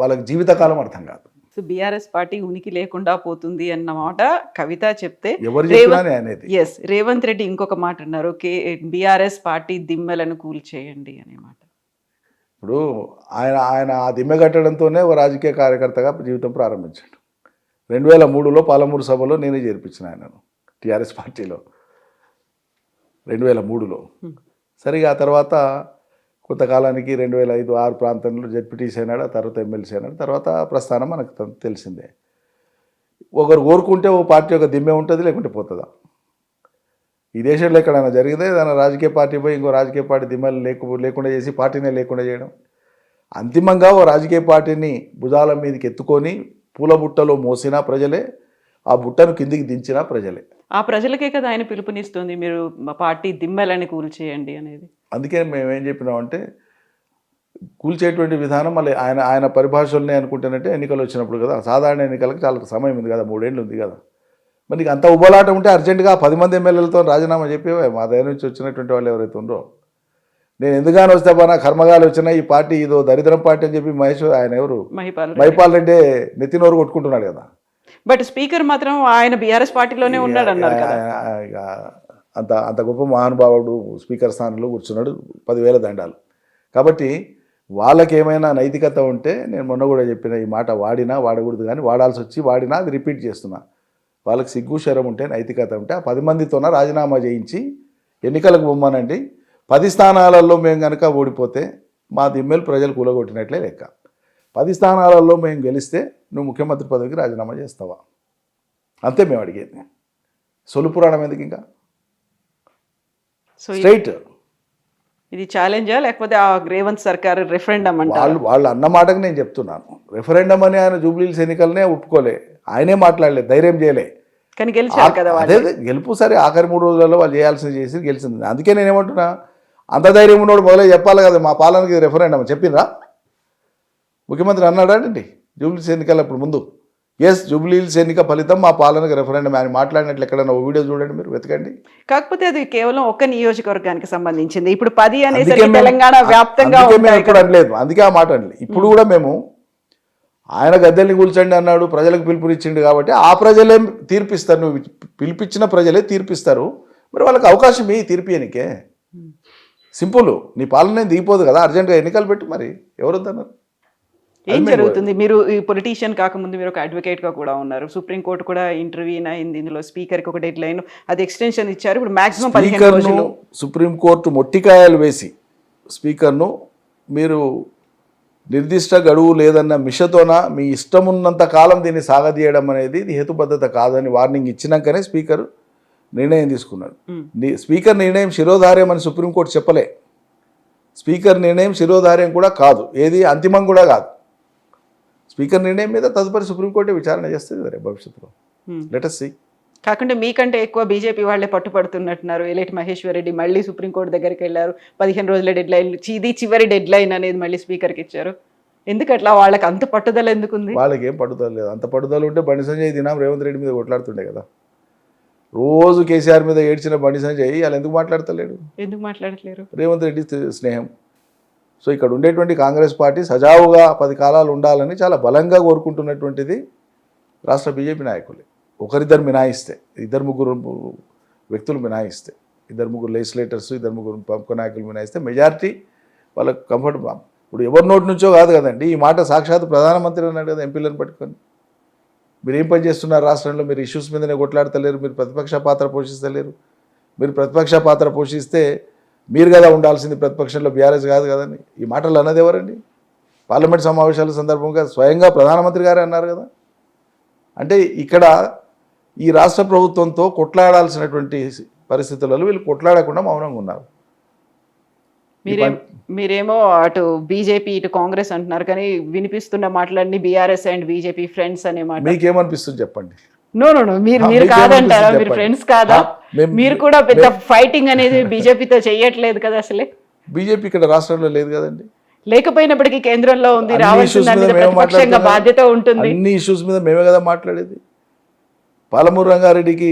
వాళ్ళకి జీవితకాలం అర్థం కాదు. సో బీఆర్ఎస్ పార్టీ ఉనికి లేకుండా పోతుంది అన్నమాట కవిత చెప్తే, ఎవరు చెప్పినా అనేది. ఎస్, రేవంత్ రెడ్డి ఇంకొక మాట అన్నారు, బీఆర్ఎస్ పార్టీ దిమ్మెలను కూల్చేయండి అనే మాట. ఇప్పుడు ఆయన ఆ దిమ్మె కట్టడంతోనే ఒక రాజకీయ కార్యకర్తగా జీవితం ప్రారంభించాడు. 2003లో పాలమూరు సభలో నేనే చేర్పించిన ఆయనను టీఆర్ఎస్ పార్టీలో 2003లో. సరిగా ఆ తర్వాత కొంతకాలానికి 2005-6 ప్రాంతంలో జెడ్పీటీసీ అయినాడు, ఆ తర్వాత ఎమ్మెల్సీ అయినాడు. తర్వాత ప్రస్థానం మనకు తెలిసిందే. ఒకరు కోరుకుంటే ఓ పార్టీ యొక్క దిమ్మె ఉంటుంది, లేకుంటే పోతుందా? ఈ దేశంలో ఎక్కడైనా జరిగితే ఏదైనా రాజకీయ పార్టీ పోయి ఇంకో రాజకీయ పార్టీ దిమ్మలు లేకుండా చేసి పార్టీనే లేకుండా చేయడం. అంతిమంగా ఓ రాజకీయ పార్టీని భుజాల మీదకి ఎత్తుకొని పూల బుట్టలో మోసినా ప్రజలే, ఆ బుట్టను కిందికి దించినా ప్రజలే. ఆ ప్రజలకే కదా ఆయన పిలుపునిస్తుంది, మీరు మా పార్టీ దిమ్మెలని కూల్చేయండి అనేది. అందుకే మేమేం చెప్పినామంటే, కూల్చేటువంటి విధానం మళ్ళీ ఆయన పరిభాషలనే అనుకుంటేనంటే ఎన్నికలు వచ్చినప్పుడు కదా, సాధారణ ఎన్నికలకు చాలా సమయం ఉంది కదా, 3 ఏళ్ళు ఉంది కదా. మరి నీకు అంత ఉబ్బలాట ఉంటే అర్జెంటుగా 10 మంది ఎమ్మెల్యేలతో రాజీనామా చెప్పేవే. మా దగ్గర నుంచి వచ్చినటువంటి వాళ్ళు ఎవరైతే ఉందో, నేను ఎందుకని వస్తే నా కర్మగాలు వచ్చినా ఈ పార్టీ ఇదో దరిద్రం పార్టీ అని చెప్పి ఆయన ఎవరు మహిపాల్ రెడ్డి నెత్తినోరు కొట్టుకుంటున్నాడు కదా. బట్ స్పీకర్ మాత్రం ఆయన బీఆర్ఎస్ పార్టీలోనే ఉన్నాడు అన్నారు కదా. అంత గొప్ప మహానుభావుడు స్పీకర్ స్థానంలో కూర్చున్నాడు, 10,000 దండాలు. కాబట్టి వాళ్ళకి ఏమైనా నైతికత ఉంటే, నేను మొన్న కూడా చెప్పిన ఈ మాట, వాడినా వాడకూడదు కానీ వాడాల్సి వచ్చి వాడినా అది రిపీట్ చేస్తున్నా. వాళ్ళకి సిగ్గు శరం ఉంటే, నైతికత ఉంటే ఆ 10 మందితోన రాజీనామా చేయించి ఎన్నికలకు పొమ్మనండి. 10 స్థానాలలో మేము కనుక ఓడిపోతే మా దిమ్మెలు ప్రజలు కూలగొట్టినట్లే లెక్క. 10 స్థానాలలో మేము గెలిస్తే నువ్వు ముఖ్యమంత్రి పదవికి రాజీనామా చేస్తావా? అంతే మేము అడిగేది. సొలు పురాణం ఎందుకు ఇంకా? స్ట్రైట్. ఇది ఛాలెంజా లేకపోతే ఆ రేవంత్ సర్కార్ రెఫరెండం అంటే వాళ్ళు అన్న మాటకు నేను చెప్తున్నాను. రెఫరెండం అని ఆయన జూబ్లీహిల్స్ ఎన్నికలనే ఒప్పుకోలే, ఆయనే మాట్లాడలేదు, ధైర్యం చేయలే. కానీ గెలిచారు కదా. అదే గెలుపు. సరే, ఆఖరి 3 రోజులలో వాళ్ళు చేయాల్సింది చేసి గెలిచింది. అందుకే నేనేమంటున్నా, అంత ధైర్యం ఉన్నోడు మొదలై చెప్పాలి కదా, మా పాలనకి రెఫరెండం చెప్పినరా? ముఖ్యమంత్రి అన్నాడా అండి జూబ్లీహిల్స్ ఎన్నికలప్పుడు ముందు? ఎస్, జూబ్లీహిల్స్ ఎన్నిక ఫలితం మా పాలనకు రెఫరెండం ఆయన మాట్లాడినట్లు ఎక్కడైనా వీడియో చూడండి, మీరు వెతకండి. కాకపోతే అది కేవలం ఒక్క నియోజకవర్గానికి సంబంధించింది. ఇప్పుడు 10 అనేది తెలంగాణ వ్యాప్తంగా ఎప్పుడు అనలేదు, అందుకే ఆ మాట అనలేదు. ఇప్పుడు కూడా మేము ఆయన గద్దెల్ని కూల్చండి అన్నాడు, ప్రజలకు పిలుపునిచ్చిండు కాబట్టి ఆ ప్రజలే తీర్పిస్తారు. నువ్వు పిలిపించిన ప్రజలే తీర్పిస్తారు. మరి వాళ్ళకి అవకాశం ఈ తీర్పియనికే సింపుల్. నీ పాలన దిగిపోదు కదా, అర్జెంటుగా ఎన్నికలు పెట్టి మరి ఎవరు వద్దన్నారు. ఏం జరుగుతుంది? మీరు ఈ పొలిటీషియన్ కాకముందు మీరు ఒక అడ్వకేట్ గా కూడా ఉన్నారు. సుప్రీంకోర్టు కూడా ఇంటర్వ్యూన్ అయింది. ఇందులో స్పీకర్ కి ఒక డెడ్ లైన్, అది ఎక్స్టెన్షన్ ఇచ్చారు. ఇప్పుడు మాక్సిమం 15 రోజులు. సుప్రీంకోర్టు మొట్టికాయలు వేసి స్పీకర్ను మీరు నిర్దిష్ట గడువు లేదన్న మిషతోన మీ ఇష్టం ఉన్నంత కాలం దీన్ని సాగదీయడం అనేది ఇది హేతుబద్ధత కాదని వార్నింగ్ ఇచ్చినాకనే స్పీకర్ నిర్ణయం తీసుకున్నాడు. స్పీకర్ నిర్ణయం శిరోధార్యం అని సుప్రీంకోర్టు చెప్పలే. స్పీకర్ నిర్ణయం శిరోధార్యం కూడా కాదు, ఏది అంతిమం కూడా కాదు. స్పీకర్ నిర్ణయం మీద తదుపరి సుప్రీంకోర్టు విచారణ చేస్తుంది రే భవిష్యత్తులో. Let us see. కాకుండా మీకంటే ఎక్కువ బీజేపీ వాళ్ళే పట్టుపడుతున్నట్టున్నారు. ఎలేటి మహేశ్వర్ రెడ్డి మళ్ళీ సుప్రీంకోర్టు దగ్గరికి వెళ్ళారు. 15 రోజుల డెడ్ లైన్, ఇది చివరి డెడ్ లైన్ అనేది మళ్ళీ స్పీకర్కి ఇచ్చారు. ఎందుకు అట్లా? వాళ్ళకి అంత పట్టుదల ఎందుకుంది? వాళ్ళకి ఏం పట్టుదల లేదు. అంత పట్టుదల ఉంటే బండి సంజయ్ దినం రేవంత్ రెడ్డి మీద కొట్లాడుతుండే కదా. రోజు కేసీఆర్ మీద ఏడ్చిన బండి సంజయ్ వాళ్ళు ఎందుకు మాట్లాడతలేడు? ఎందుకు మాట్లాడట్లేరు? రేవంత్ రెడ్డి స్నేహం. సో ఇక్కడ ఉండేటువంటి కాంగ్రెస్ పార్టీ సజావుగా 10 కాలాలు ఉండాలని చాలా బలంగా కోరుకుంటున్నటువంటిది రాష్ట్ర బీజేపీ నాయకులే. ఒకరిద్దరు మినాయిస్తే, 2-3 వ్యక్తులు మినాయిస్తే, 2-3 లెజిస్లేటర్స్, 2-3 ప్రముఖ నాయకులు మినాయిస్తే మెజారిటీ వాళ్ళకి కంఫర్ట్. ఇప్పుడు ఎవరి నోటి నుంచో కాదు కదండి ఈ మాట, సాక్షాత్ ప్రధానమంత్రి అన్నాడు కదా ఎంపీలను పట్టుకొని. మీరు ఏం పని చేస్తున్నారు రాష్ట్రంలో? మీరు ఇష్యూస్ మీదనే కొట్లాడతలేరు, మీరు ప్రతిపక్ష పాత్ర పోషిస్తలేరు. మీరు ప్రతిపక్ష పాత్ర పోషిస్తే మీరు కదా ఉండాల్సింది ప్రతిపక్షంలో, బీఆర్ఎస్ కాదు కదండి. ఈ మాటలు అన్నది ఎవరండి? పార్లమెంట్ సమావేశాల సందర్భంగా స్వయంగా ప్రధానమంత్రి గారే అన్నారు కదా. అంటే ఇక్కడ ఈ రాష్ట్ర ప్రభుత్వంతో కొట్లాడాల్సినటువంటి పరిస్థితులలో వీళ్ళు కొట్లాడకుండా మౌనంగా ఉన్నారు. మీరేమో అటు బీజేపీ ఇటు కాంగ్రెస్ అంటున్నారు, కానీ వినిపిస్తున్న మాటలన్నీ బీఆర్ఎస్ అండ్ బీజేపీ ఫ్రెండ్స్ అనే మాట. మీకేమనిపిస్తుంది చెప్పండి? నో మీరు కాదంటారా? మీరు ఫ్రెండ్స్ కాదా? మీరు కూడా పెద్ద ఫైటింగ్ అనేది బీజేపీతో చెయ్యట్లేదు కదా అసలే. బీజేపీ ఇక్కడ రాష్ట్రంలో లేదు కదండి. లేకపోయినప్పటికీ కేంద్రంలో ఉంది, రావాల్సిన బాధ్యత ఉంటుంది. అన్ని ఇష్యూస్ మీద మేమే కదా మాట్లాడేది. పాలమూరు రంగారెడ్డికి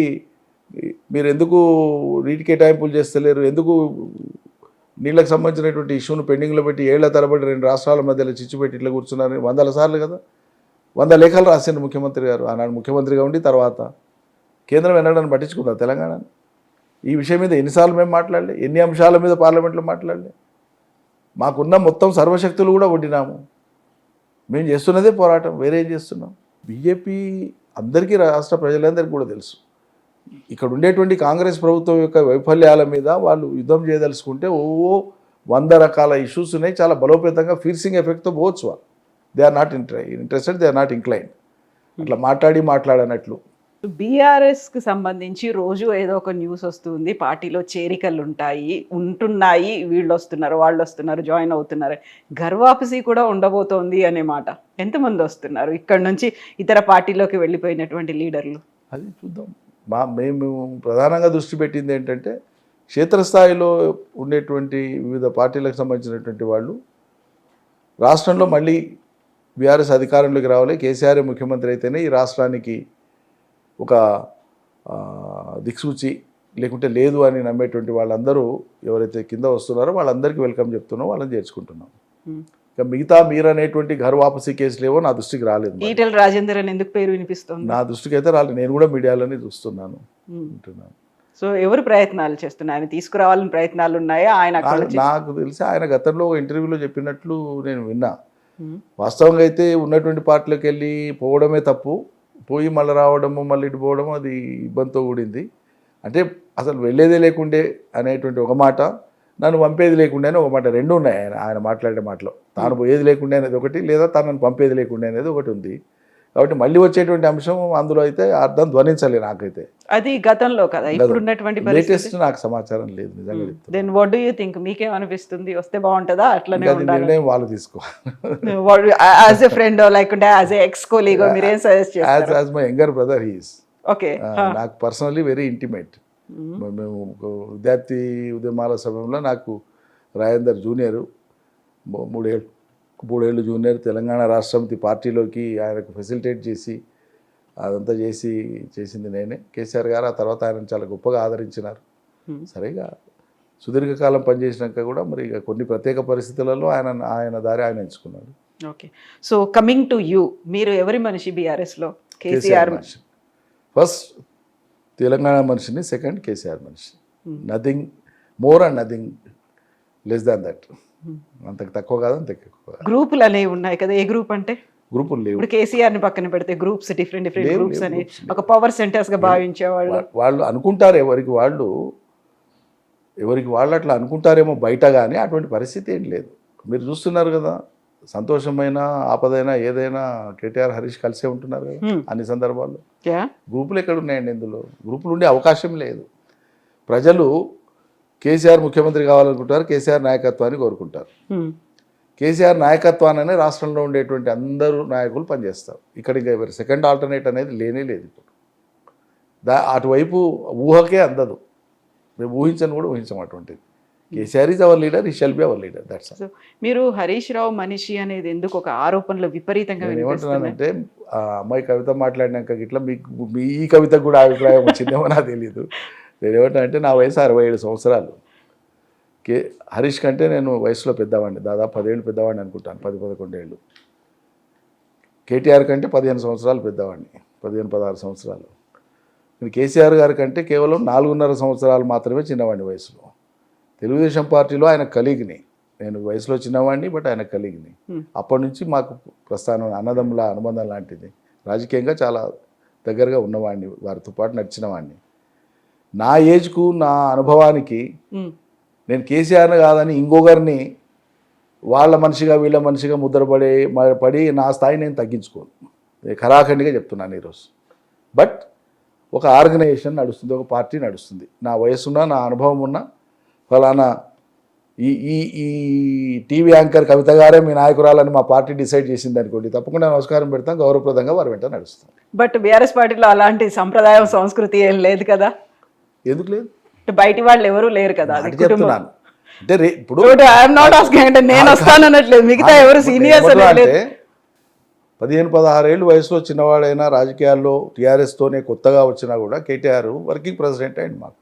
మీరు ఎందుకు నీటి కేటాయింపులు చేస్తలేరు, ఎందుకు నీళ్ళకి సంబంధించినటువంటి ఇష్యూను పెండింగ్లో పెట్టి ఏళ్ల తరబడి 2 రాష్ట్రాల మధ్యలో చిచ్చు పెట్టి ఇట్లా కూర్చున్నారు 100 సార్లు కదా. 100 లేఖలు రాసిండు ముఖ్యమంత్రి గారు ఆనాడు ముఖ్యమంత్రిగా ఉండి. తర్వాత కేంద్రం ఎన్నడని పట్టించుకుందా తెలంగాణని? ఈ విషయం మీద ఎన్నిసార్లు మేము మాట్లాడలే, ఎన్ని అంశాల మీద పార్లమెంట్లో మాట్లాడలే. మాకున్న మొత్తం సర్వశక్తులు కూడా వడ్డినాము. మేము చేస్తున్నదే పోరాటం, వేరే ఏం చేస్తున్నాం? బీజేపీ అందరికీ, రాష్ట్ర ప్రజలందరికీ కూడా తెలుసు. ఇక్కడ ఉండేటువంటి కాంగ్రెస్ ప్రభుత్వం యొక్క వైఫల్యాల మీద వాళ్ళు యుద్ధం చేయదలుచుకుంటే 100 రకాల ఇష్యూస్ ఉన్నాయి. చాలా బలోపేతంగా ఫీర్సింగ్ ఎఫెక్ట్తో పోవచ్చు వాళ్ళు. They are not interested, they are not incline. అట్లా మాట్లాడనట్లు. బీఆర్ఎస్కి సంబంధించి రోజు ఏదో ఒక న్యూస్ వస్తుంది, పార్టీలో చేరికలు ఉంటున్నాయి, వీళ్ళు వస్తున్నారు, వాళ్ళు వస్తున్నారు, జాయిన్ అవుతున్నారు, గర్వాపసి కూడా ఉండబోతోంది అనే మాట. ఎంతమంది వస్తున్నారు ఇక్కడ నుంచి ఇతర పార్టీలోకి వెళ్ళిపోయినటువంటి లీడర్లు? అది చూద్దాం. మేము ప్రధానంగా దృష్టి పెట్టింది ఏంటంటే క్షేత్రస్థాయిలో ఉండేటువంటి వివిధ పార్టీలకు సంబంధించినటువంటి వాళ్ళు రాష్ట్రంలో మళ్ళీ బీఆర్ఎస్ అధికారంలోకి రావాలి, కేసీఆర్ ముఖ్యమంత్రి అయితేనే ఈ రాష్ట్రానికి ఒక దిక్సూచి, లేకుంటే లేదు అని నమ్మేటువంటి వాళ్ళందరూ ఎవరైతే కింద వస్తున్నారో వాళ్ళందరికీ వెల్కమ్ చెప్తున్నాం, వాళ్ళని చేర్చుకుంటున్నాం. ఇక మిగతా మీరు అనేటువంటి ఘర్ వాపసీ కేసులు ఏవో నా దృష్టికి రాలేదు. ఈటెల రాజేందర్ అని ఎందుకు పేరు వినిపిస్తుంది? నా దృష్టికి అయితే రాలేదు. నేను కూడా మీడియాలోనే చూస్తున్నాను, వింటున్నాను. సో ఎవరు ప్రయత్నాలు చేస్తున్నారు? ఆయన తీసుకురావాలని ప్రయత్నాలు ఉన్నాయా? ఆయన నాకు తెలిసి ఆయన గతంలో ఇంటర్వ్యూలో చెప్పినట్లు నేను విన్నా. వాస్తవంగా అయితే ఉన్నటువంటి పార్టీలోకి వెళ్ళి పోవడమే తప్పు, పోయి మళ్ళీ రావడము, మళ్ళీ ఇటు పోవడము అది ఇబ్బందితో కూడింది. అంటే అసలు వెళ్ళేదే లేకుండే అనేటువంటి ఒక మాట, నన్ను పంపేది లేకుండే అని ఒక మాట, 2 ఉన్నాయి ఆయన మాట్లాడే మాటలో. తాను పోయేది లేకుండే అనేది ఒకటి, లేదా తనను పంపేది లేకుండే అనేది ఒకటి ఉంది. కాబట్టి మళ్ళీ వచ్చేటువంటి అంశం అందులో అయితే అర్థం ధ్వనించలే నాకైతే. అది గతంలో కదా, ఇప్పుడు ఉన్నటువంటి లేటెస్ట్ నాకు సమాచారం లేదు నిజంగా. Then what do you think? మీకేమనిపిస్తుంది? వస్తే బాగుంటుందా? అట్లనే నిర్ణయం వాళ్ళు తీసుకోవాలి. యాజ్ ఎ ఫ్రెండ్ లేకుంటే యాజ్ ఎ ఎక్స్ కోలీగ్ మీరేం సజెస్ట్ చేస్తారు? As my younger brother he is. Okay, నాకు పర్సనల్లీ వెరీ ఇంటిమేట్. మేము విద్యార్థి ఉద్యమాల సమయంలో నాకు రాజేందర్ జూనియరు, 3 ఏళ్ళు జూనియర్. తెలంగాణ రాష్ట్ర సమితి పార్టీలోకి ఆయనకు ఫెసిలిటేట్ చేసి అదంతా చేసింది నేనే. కేసీఆర్ గారు ఆ తర్వాత ఆయన చాలా గొప్పగా ఆదరించినారు. సరిగా సుదీర్ఘకాలం పనిచేసినాక కూడా మరి ఇక కొన్ని ప్రత్యేక పరిస్థితులలో ఆయన దారి ఆయన ఎంచుకున్నాడు. Okay. So coming to you, మీరు ఎవరి మనిషి బీఆర్ఎస్ లో? కేసీఆర్ మనిషి. ఫస్ట్ తెలంగాణ మనిషిని, సెకండ్ కేసీఆర్ మనిషి. Nothing more and nothing less than that. అంతకు తక్కువ కాదు, అంతకు ఎక్కువ కాదు. గ్రూపులు అనేవి ఉన్నాయి కదా, ఏ గ్రూప్ అంటే? గ్రూపులు లేవు. ఇప్పుడు కేసీఆర్ ని పక్కన పెడితే గ్రూప్స్, డిఫరెంట్ లేవు, గ్రూప్స్ లేవు, అని groups ఒక పవర్ సెంటర్స్ గా భావించేవాళ్ళు. వాళ్ళు అనుకుంటారు ఎవరికి వాళ్ళు అట్లా అనుకుంటారేమో బయట, కానీ అటువంటి పరిస్థితి ఏం లేదు. మీరు చూస్తున్నారు కదా, సంతోషమైన ఆపదైనా ఏదైనా కేటీఆర్ హరీష్ కలిసే ఉంటున్నారు కదా అన్ని సందర్భాల్లో. గ్రూపులు ఎక్కడ ఉన్నాయండి? ఇందులో గ్రూపులు ఉండే అవకాశం లేదు. ప్రజలు కేసీఆర్ ముఖ్యమంత్రి కావాలనుకుంటారు, కేసీఆర్ నాయకత్వాన్ని కోరుకుంటారు. కేసీఆర్ నాయకత్వాన్ని రాష్ట్రంలో ఉండేటువంటి అందరూ నాయకులు పనిచేస్తారు. ఇక్కడికి ఎవరి సెకండ్ ఆల్టర్నేట్ అనేది లేనే లేదు. ఇప్పుడు అటువైపు ఊహకే అందదు. మేము ఊహించని కూడా ఊహించం అటువంటిది. KCR is our leader, he shall be our leader. That's all. మీరు హరీష్ రావు మనిషి అనేది ఎందుకు ఒక ఆరోపణలు విపరీతంగా ఏమంటున్నానంటే, ఆ అమ్మాయి కవిత మాట్లాడినాక ఇట్లా మీకు ఈ కవితకు కూడా అభిప్రాయం వచ్చిందేమో నాకు తెలియదు. నేను ఏమంటానంటే, నా వయసు 67 సంవత్సరాలు. హరీష్ కంటే నేను వయసులో పెద్దవాడిని, దాదాపు 10 ఏళ్ళు పెద్దవాడిని అనుకుంటాను, 10-11 ఏళ్ళు. కేటీఆర్ కంటే 15 సంవత్సరాలు పెద్దవాడిని, 15-16 సంవత్సరాలు. నేను కేసీఆర్ గారి కంటే కేవలం 4.5 సంవత్సరాలు మాత్రమే చిన్నవాడిని వయసులో. తెలుగుదేశం పార్టీలో ఆయన కలీగ్ని, నేను వయసులో చిన్నవాడిని, బట్ ఆయన కలీగ్ని. అప్పటి నుంచి మాకు ప్రస్థానం అన్నదమ్ముల అనుబంధం లాంటిది. రాజకీయంగా చాలా దగ్గరగా ఉన్నవాడిని, వారితో పాటు నడిచినవాడిని. నా ఏజ్కు, నా అనుభవానికి నేను కేసీఆర్ని కాదని ఇంకొకరిని వాళ్ళ మనిషిగా వీళ్ళ మనిషిగా పడి నా స్థాయి నేను తగ్గించుకోను. ఖరాఖండిగా చెప్తున్నాను ఈరోజు. బట్ ఒక ఆర్గనైజేషన్ నడుస్తుంది, ఒక పార్టీ నడుస్తుంది. నా వయసున్న, నా అనుభవం ఉన్న ఫలానా ఈ టీవీ యాంకర్ కవిత గారే మీ నాయకురాలని మా పార్టీ డిసైడ్ చేసింది అనుకోండి, తప్పకుండా నమస్కారం పెడతాం, గౌరవప్రదంగా వారి వెంట నడుస్తాం. బట్ బీఆర్ఎస్ పార్టీలో అలాంటి సంప్రదాయం, సంస్కృతి ఏం లేదు కదా? ఎందుకు లేదు? బయటి వాళ్ళు ఎవరు లేరు కదా. అది చెప్తున్నాను. అంటే ఇప్పుడు నేను వస్తానట్లేదు, మిగతా ఎవరు సీనియర్స్ అంటే 15-16 ఏళ్ళు వయసులో చిన్నవాడైనా రాజకీయాల్లో టీఆర్ఎస్తోనే కొత్తగా వచ్చినా కూడా కేటీఆర్ వర్కింగ్ ప్రెసిడెంట్ అయింది. మాకు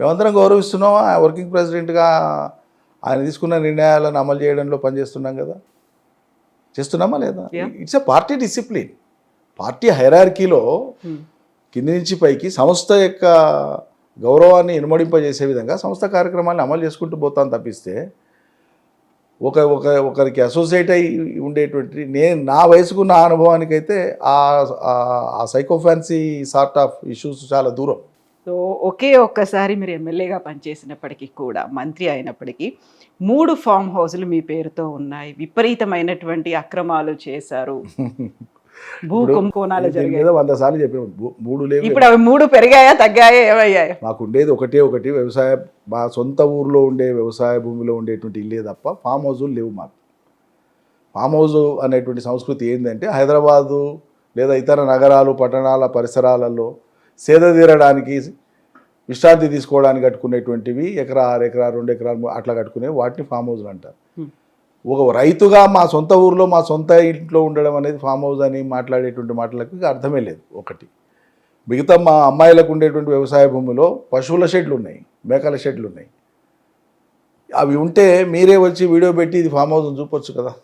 మేమందరం గౌరవిస్తున్నాం. వర్కింగ్ ప్రెసిడెంట్గా ఆయన తీసుకున్న నిర్ణయాలను అమలు చేయడంలో పనిచేస్తున్నాం కదా. చేస్తున్నామా లేదా? It's a party discipline. Party హైరార్కీలో కింది నుంచి పైకి సంస్థ యొక్క గౌరవాన్ని ఇనుమడింపజేసే విధంగా సంస్థ కార్యక్రమాన్ని అమలు చేసుకుంటూ పోతాను తప్పిస్తే ఒకరికి అసోసియేట్ అయి ఉండేటువంటి నా వయసుకు, నా అనుభవానికైతే ఆ సైకోఫాన్సీ సార్ట్ ఆఫ్ ఇష్యూస్ చాలా దూరం. సో ఒక్కసారి మీరు ఎమ్మెల్యేగా పనిచేసినప్పటికీ కూడా, మంత్రి అయినప్పటికీ 3 ఫామ్ హౌస్లు మీ పేరుతో ఉన్నాయి. విపరీతమైనటువంటి అక్రమాలు చేశారు, భూ కుంభకోణాలు జరిగాయి. 100 సార్లు చెప్పాము. 3 లేవు. ఇప్పుడు అవి 3 పెరిగాయా, తగ్గాయా, ఏమయ్యాయా? మాకు ఉండేది ఒకటి వ్యవసాయ, మా సొంత ఊర్లో ఉండే వ్యవసాయ భూమిలో ఉండేటువంటి ఇల్లే తప్ప ఫామ్ హౌజులు లేవు మాకు. ఫామ్ హౌజ్ అనేటువంటి సంస్కృతి ఏంటంటే, హైదరాబాదు లేదా ఇతర నగరాలు, పట్టణాల పరిసరాలలో సేద తీరడానికి, విశ్రాంతి తీసుకోవడానికి కట్టుకునేటువంటివి ఎకరా, 6 ఎకరాలు, 2 ఎకరాలు అట్లా కట్టుకునే వాటిని ఫామ్ హౌజ్లు అంటారు. ఒక రైతుగా మా సొంత ఊర్లో, మా సొంత ఇంట్లో ఉండడం అనేది ఫామ్ హౌస్ అని మాట్లాడేటువంటి మాటలకు అర్థమే లేదు. ఒకటి. మిగతా మా అమ్మాయిలకు ఉండేటువంటి వ్యవసాయ భూమిలో పశువుల షెడ్లు ఉన్నాయి, మేకల షెడ్లు ఉన్నాయి. అవి ఉంటే మీరే వచ్చి వీడియో పెట్టి ఇది ఫామ్ హౌస్ చూపొచ్చు కదా.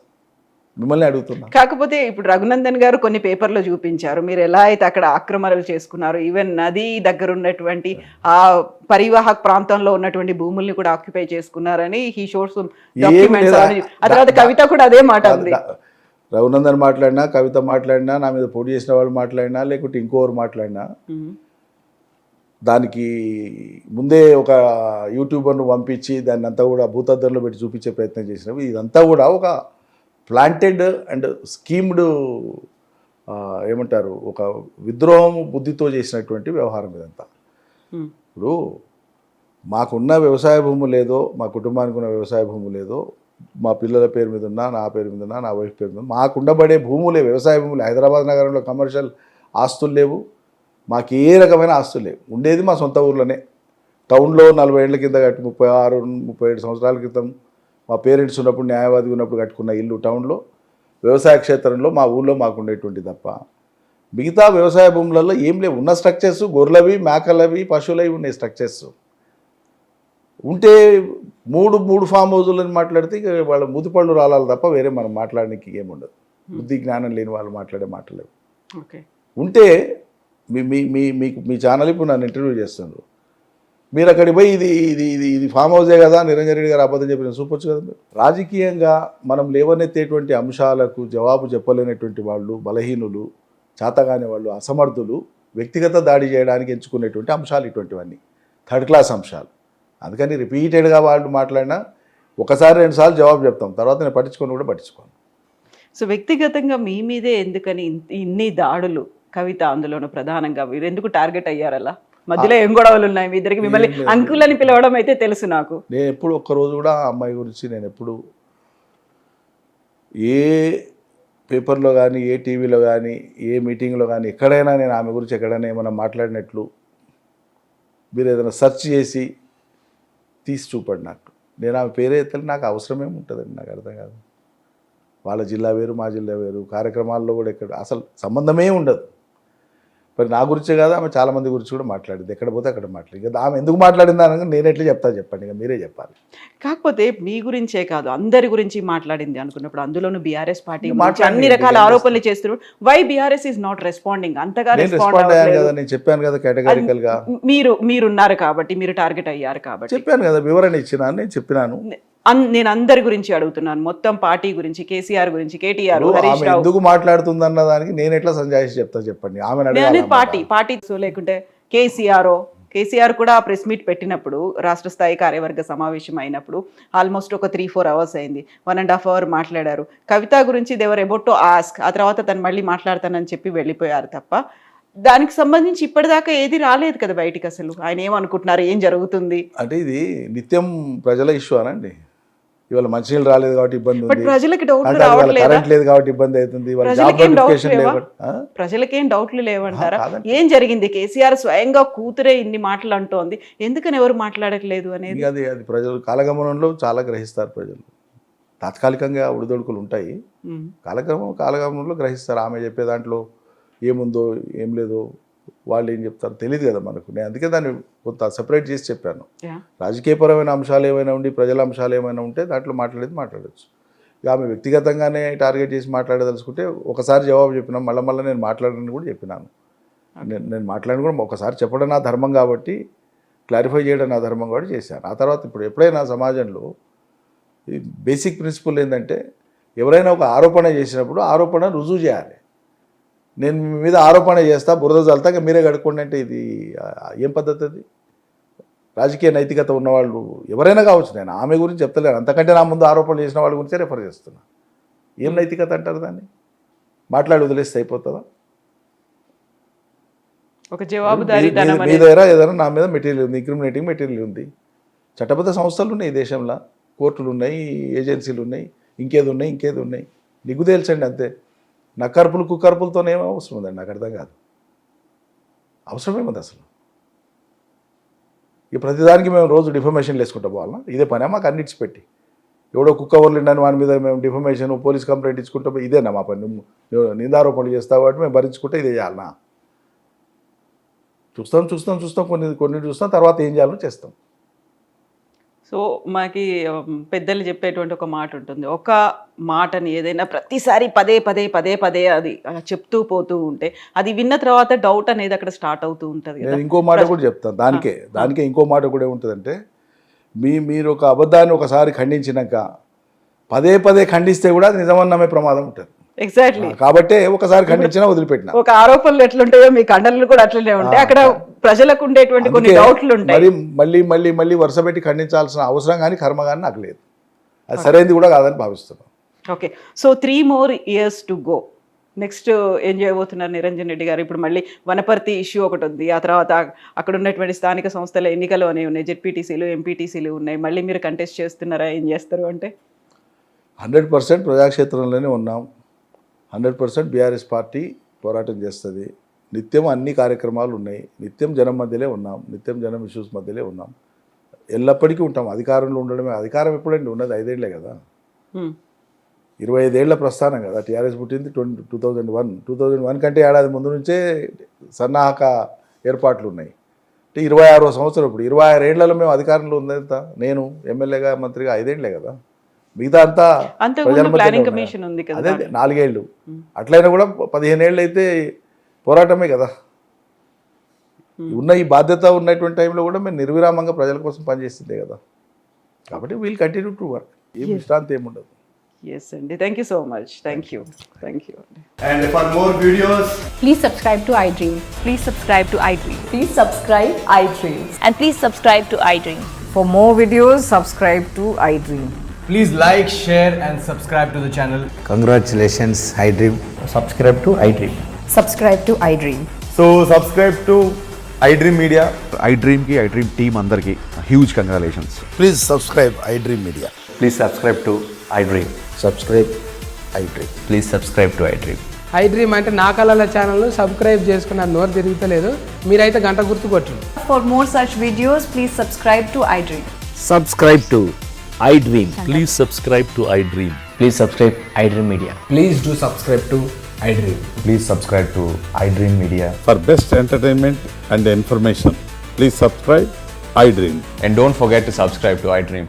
మిమ్మల్ని అడుగుతున్నా. కాకపోతే ఇప్పుడు రఘునందన్ గారు కొన్ని పేపర్లో చూపించారు, మీరు ఎలా అయితే అక్కడ ఆక్రమణలు చేసుకున్నారు, ఈవెన్ నది దగ్గర ఉన్నటువంటి ఆ పరివాహక ప్రాంతంలో ఉన్నటువంటి భూముల్ని కూడా ఆక్యుపై చేసుకున్నారని హీ షోస్ డాక్యుమెంట్స్. ఆ తర్వాత కవిత కూడా అదే మాట ఉంది. రఘునందన్ మాట్లాడినా, కవిత మాట్లాడినా, నా మీద పోటీ చేసిన వాళ్ళు మాట్లాడినా, లేకుంటే ఇంకోరు మాట్లాడినా, దానికి ముందే ఒక యూట్యూబర్ను పంపించి దాన్ని అంతా కూడా భూతద్దంలో పెట్టి చూపించే ప్రయత్నం చేసినవి. ఇదంతా కూడా ఒక ప్లాంటెడ్ అండ్ స్కీమ్డ్, ఏమంటారు, ఒక విద్రోహం బుద్ధితో చేసినటువంటి వ్యవహారం ఇదంతా. ఇప్పుడు మాకున్న వ్యవసాయ భూము లేదో, మా కుటుంబానికి ఉన్న వ్యవసాయ భూము లేదో, మా పిల్లల పేరు మీద ఉన్నా, నా పేరు మీద ఉన్నా, నా వైఫ్ పేరు మీద, మాకు ఉండబడే భూములే వ్యవసాయ భూములే. హైదరాబాద్ నగరంలో కమర్షియల్ ఆస్తులు లేవు, మాకు ఏ రకమైన ఆస్తులు లేవు. ఉండేది మా సొంత ఊర్లోనే. టౌన్లో 40 ఏళ్ల కింద కట్టి 36-37 సంవత్సరాల క్రితం మా పేరెంట్స్ ఉన్నప్పుడు, న్యాయవాది ఉన్నప్పుడు కట్టుకున్న ఇల్లు టౌన్లో, వ్యవసాయ క్షేత్రంలో మా ఊళ్ళో మాకు ఉండేటువంటి తప్ప మిగతా వ్యవసాయ భూములలో ఏం లేవు. ఉన్న స్ట్రక్చర్స్ గొర్రెలవి, మేకలవి, పశువులవి ఉన్నాయి స్ట్రక్చర్స్. ఉంటే మూడు ఫామ్ హౌజులని మాట్లాడితే ఇక వాళ్ళ మూతిపళ్ళు రాలాలి తప్ప వేరే మనం మాట్లాడడానికి ఏముండదు. బుద్ధి జ్ఞానం లేని వాళ్ళు మాట్లాడే మాటలేవు. ఓకే, ఉంటే మీ ఛానల్ ఇప్పుడు నన్ను ఇంటర్వ్యూ చేస్తున్నారు, మీరు అక్కడికి పోయి ఇది ఇది ఇది ఇది ఫామ్ హౌసే కదా నిరంజన్ రెడ్డి గారు అబద్ధం చెప్పిన చూపొచ్చు కదా మీరు. రాజకీయంగా మనం లేవనెత్తేటువంటి అంశాలకు జవాబు చెప్పలేనటువంటి వాళ్ళు, బలహీనులు, చేతగాని వాళ్ళు, అసమర్థులు వ్యక్తిగత దాడి చేయడానికి ఎంచుకునేటువంటి అంశాలు ఇటువంటివన్నీ థర్డ్ క్లాస్ అంశాలు. అందుకని రిపీటెడ్గా వాళ్ళు మాట్లాడినా ఒకసారి 2 సార్లు జవాబు చెప్తాం, తర్వాత నేను పట్టించుకొని కూడా పట్టించుకోను. సో వ్యక్తిగతంగా మీ మీదే ఎందుకని ఇన్ని దాడులు? కవిత అందులోనూ ప్రధానంగా మీరు ఎందుకు టార్గెట్ అయ్యారు? అలా మధ్యలో ఏం గొడవలు ఉన్నాయి మీ ఇద్దరికి? మిమ్మల్ని అంకుల్ అని పిలవడం అయితే తెలుసు నాకు. నేను ఎప్పుడు ఒక్కరోజు కూడా ఆ అమ్మాయి గురించి నేను ఎప్పుడు ఏ పేపర్లో కానీ, ఏ టీవీలో కానీ, ఏ మీటింగ్లో కానీ ఎక్కడైనా నేను ఆమె గురించి ఎక్కడైనా ఏమైనా మాట్లాడినట్లు మీరు ఏదైనా సెర్చ్ చేసి తీసి చూపండి నాకు. నేను ఆమె పేరే ఎత్తాలి, నాకు అవసరమేమి ఉంటుందండి, నాకు అర్థం కాదు. వాళ్ళ జిల్లా వేరు, మా జిల్లా వేరు, కార్యక్రమాల్లో కూడా ఎక్కడ అసలు సంబంధమే ఉండదు. మరి నా గురించే కాదు, ఆమె చాలామంది గురించి కూడా మాట్లాడింది, ఎక్కడ పోతే అక్కడ మాట్లాడింది. ఇక ఆమె ఎందుకు మాట్లాడింది అనగా నేను ఎట్లా చెప్తా చెప్పండి, ఇక మీరే చెప్పాలి. కాకపోతే మీ గురించే కాదు అందరి గురించి మాట్లాడింది అనుకున్నప్పుడు అందులోనూ బీఆర్ఎస్ పార్టీ మాట్లాడింది, అన్ని రకాల ఆరోపణలు చేస్తున్నారు. Why BRS is not responding? అంతగా నేను రెస్పాండ్ అయ్యాను కదా, నేను చెప్పాను కదా కేటగారికల్ గా. మీరున్నారు కాబట్టి, మీరు టార్గెట్ అయ్యారు కాబట్టి చెప్పాను కదా, వివరణ ఇచ్చినాను, నేను చెప్పినాను. నేను అందరి గురించి అడుగుతున్నాను, మొత్తం పార్టీ గురించి, కేసీఆర్ గురించి, కేటీఆర్, హరీష్ రావు ఎందుకు మాట్లాడుతుందన్న దానికి నేను ఎట్లా సంజాయిషి చెప్తా చెప్పండి. ఆమె పార్టీ లేకుంటే కేసీఆర్ కూడా ప్రెస్ మీట్ పెట్టినప్పుడు, రాష్ట్ర స్థాయి కార్యవర్గ సమావేశం అయినప్పుడు ఆల్మోస్ట్ ఒక 3-4 అవర్స్ అయింది, 1.5 అవర్ మాట్లాడారు. కవిత గురించి దేవర్ అబౌట్ టు ఆస్క్, ఆ తర్వాత తను మళ్ళీ మాట్లాడతానని చెప్పి వెళ్ళిపోయారు తప్ప దానికి సంబంధించి ఇప్పటిదాకా ఏది రాలేదు కదా బయటికి. అసలు ఆయన ఏమనుకుంటున్నారు, ఏం జరుగుతుంది అంటే? ఇది నిత్యం ప్రజల ఇష్యూ అనండి. ఇవాళ మంచినీళ్ళు రాలేదు కాబట్టి ఇబ్బంది ఉంది, ప్రజలకి డౌట్లు రావట్లేదు, కరెంట్ లేదు కాబట్టి ఇబ్బంది అవుతుంది, ప్రజలకేం డౌట్లు లేవంటారా? ఏం జరిగింది? కేసీఆర్ స్వయంగా కూతురే ఇన్ని మాటలు అంటోంది, ఎందుకని ఎవరు మాట్లాడట్లేదు అనేది? అది ప్రజలు కాలగమనంలో చాలా గ్రహిస్తారు. ప్రజలు తాత్కాలికంగా ఉడిదొడుకులు ఉంటాయి, కాలగమనంలో గ్రహిస్తారు. ఆమె చెప్పే దాంట్లో ఏముందో ఏం లేదో వాళ్ళు ఏం చెప్తారో తెలియదు కదా మనకు. నేను అందుకే దాన్ని కొంత సెపరేట్ చేసి చెప్పాను. రాజకీయపరమైన అంశాలు ఏమైనా ఉండి, ప్రజల అంశాలు ఏమైనా ఉంటే దాంట్లో మాట్లాడచ్చు. ఇక ఆమె వ్యక్తిగతంగానే టార్గెట్ చేసి మాట్లాడదలుచుకుంటే ఒకసారి జవాబు చెప్పినాం, మళ్ళీ నేను మాట్లాడని కూడా చెప్పినాను. నేను మాట్లాడిన కూడా ఒకసారి చెప్పడం నా ధర్మం కాబట్టి, క్లారిఫై చేయడం నా ధర్మం కాబట్టి చేశాను. ఆ తర్వాత ఇప్పుడు ఎప్పుడైనా సమాజంలో బేసిక్ ప్రిన్సిపల్ ఏంటంటే, ఎవరైనా ఒక ఆరోపణ చేసినప్పుడు ఆరోపణ రుజువు చేయాలి. నేను మీ మీద ఆరోపణ చేస్తా, బురద చల్తాక మీరే కడుక్కోండి అంటే ఇది ఏం పద్ధతి? అది రాజకీయ నైతికత ఉన్నవాళ్ళు ఎవరైనా కావచ్చు. నేను ఆమె గురించి చెప్తలేను, అంతకంటే నా ముందు ఆరోపణలు చేసిన వాళ్ళ గురించే రెఫర్ చేస్తున్నా. ఏం నైతికత అంటారు దాన్ని? మాట్లాడి వదిలేస్తే అయిపోతుందా? ఒక జవాబుదారీతనం మీ దగ్గర ఏదైనా నా మీద మెటీరియల్ ఉంది, ఇంక్రిమినేటింగ్ మెటీరియల్ ఉంది, చట్టబద్ధ సంస్థలు ఉన్నాయి ఈ దేశంలో, కోర్టులు ఉన్నాయి, ఏజెన్సీలు ఉన్నాయి, ఇంకేది ఉన్నాయి, నిగ్గు తేల్చండి అంతే. నక్కర్పులు కుక్కర్పులతో ఏమో అవసరం ఉందండి, నాకు అర్థం కాదు. అవసరమేముంది అసలు? ఈ ప్రతిదానికి మేము రోజు డిఫర్మేషన్లు వేసుకుంటూ పోవాలన్నా? ఇదే పని మాకు అన్నిటిసి పెట్టి, ఎవడో కుక్క వర్లిండని వాని మీద మేము డిఫర్మేషన్, పోలీస్ కంప్లైంట్ ఇచ్చుకుంటూ ఇదేనా మా పని? నిందారోపణలు చేస్తావు కాబట్టి మేము భరించుకుంటే ఇదే చేయాలన్నా? చూస్తాం కొన్ని చూస్తాం, తర్వాత ఏం చేయాలో చేస్తాం. సో మాకి పెద్దలు చెప్పేటువంటి ఒక మాట ఉంటుంది, ఒక మాటని ఏదైనా ప్రతిసారి పదే అది చెప్తూ పోతూ ఉంటే అది విన్న తర్వాత డౌట్ అనేది అక్కడ స్టార్ట్ అవుతూ ఉంటుంది. నేను ఇంకో మాట కూడా చెప్తాను, దానికే ఇంకో మాట కూడా ఏముంటుందంటే, మీరు ఒక అబద్ధాన్ని ఒకసారి ఖండించినాక పదే ఖండిస్తే కూడా అది నిజమని నమ్మే ప్రమాదం ఉంటుంది. ఎగ్జాక్ట్లీ. కాబట్టి ఒకసారి ఖండించినా వదిలిపెట్టిన ఒక ఆరోపణలు ఎట్లుంటాయో మీ ఖండనలు కూడా అట్లనే ఉంటాయి. అక్కడ ప్రజలకు ఉండేటువంటి కొన్ని డౌట్లు ఉంటాయి. మళ్ళీ వరుస పెట్టి ఖండించాల్సిన అవసరం కానీ కర్మ కానీ నాకు లేదు. అది సరైనది కూడా కాదని భావిస్తున్నాను. Okay, so 3 more years to go. Next ఏం చేయబోతున్నారు నిరంజన్ రెడ్డి గారు? ఇప్పుడు మళ్ళీ వనపర్తి ఇష్యూ ఒకటి ఉంది, ఆ తర్వాత అక్కడ ఉన్నటువంటి స్థానిక సంస్థల ఎన్నికలు అనేవి ఉన్నాయి, జెడ్పీటీసీలు, ఎంపీటీసీలు ఉన్నాయి. మళ్ళీ మీరు కంటెస్ట్ చేస్తున్నారా? ఏం చేస్తారు అంటే 100% ప్రజాక్షేత్రంలోనే ఉన్నాం. 100% బీఆర్ఎస్ పార్టీ పోరాటం చేస్తుంది. నిత్యం అన్ని కార్యక్రమాలు ఉన్నాయి, నిత్యం జనం మధ్యలో ఉన్నాం, నిత్యం జనం ఇష్యూస్ మధ్యలో ఉన్నాం, ఎల్లప్పటికీ ఉంటాం. అధికారంలో ఉండడమే, అధికారం ఎప్పుడండి ఉన్నది? 5 ఏళ్లే కదా, 25 ఏళ్ల ప్రస్థానం కదా. టీఆర్ఎస్ పుట్టింది 2001 కంటే ఏడాది ముందు నుంచే సన్నాహక ఏర్పాట్లు ఉన్నాయి. అంటే 26వ సంవత్సరం ఇప్పుడు 26 ఏళ్లలో మేము అధికారంలో ఉందంత నేను ఎమ్మెల్యేగా మంత్రిగా 5 ఏళ్లే కదా, మిగతా అంతా అంతకుముందు ప్రజల మధ్యనే ప్లానింగ్ ఉన్నా. కమిషన్ ఉంది కదా అదే 4 ఏళ్ళు, అట్లయినా కూడా 15 ఏళ్ళు అయితే పోరాటమే కదా. ఉన్న ఈ బాధ్యత ఉన్నటువంటి టైంలో కూడా మేము నిర్విరామంగా ప్రజల కోసం పనిచేస్తుందే కదా. కాబట్టి వీల్ కంటిన్యూ టు వర్క్, ఏం విశ్రాంతి ఏముండదు. ఎస్ అండి, thank you so much. Thank you అండి. And for more videos, Please subscribe to iDream. Please subscribe to iDream. Please subscribe iDream. And please subscribe to iDream. For more videos, subscribe to iDream. please like, share, and subscribe to the channel. Congratulations, iDream. Subscribe to iDream. Subscribe to iDream. So subscribe to iDream Media. iDream की iDream team अंदर की huge congratulations. Please subscribe iDream media. Please subscribe to iDream. Subscribe iDream. Please subscribe to iDream. iDream అంటే నా కళల ఛానల్ను subscribe చేసుకున్న నోరు తిరుగుతలేదు, మీరైతే గంట గుర్తు కొట్టండి. For more such videos, please subscribe to iDream. Subscribe to iDream. Please subscribe to iDream. Please subscribe iDream Media. Please do subscribe to iDream. Please subscribe to iDream Media. For best entertainment and information, please subscribe iDream. And don't forget to subscribe to iDream.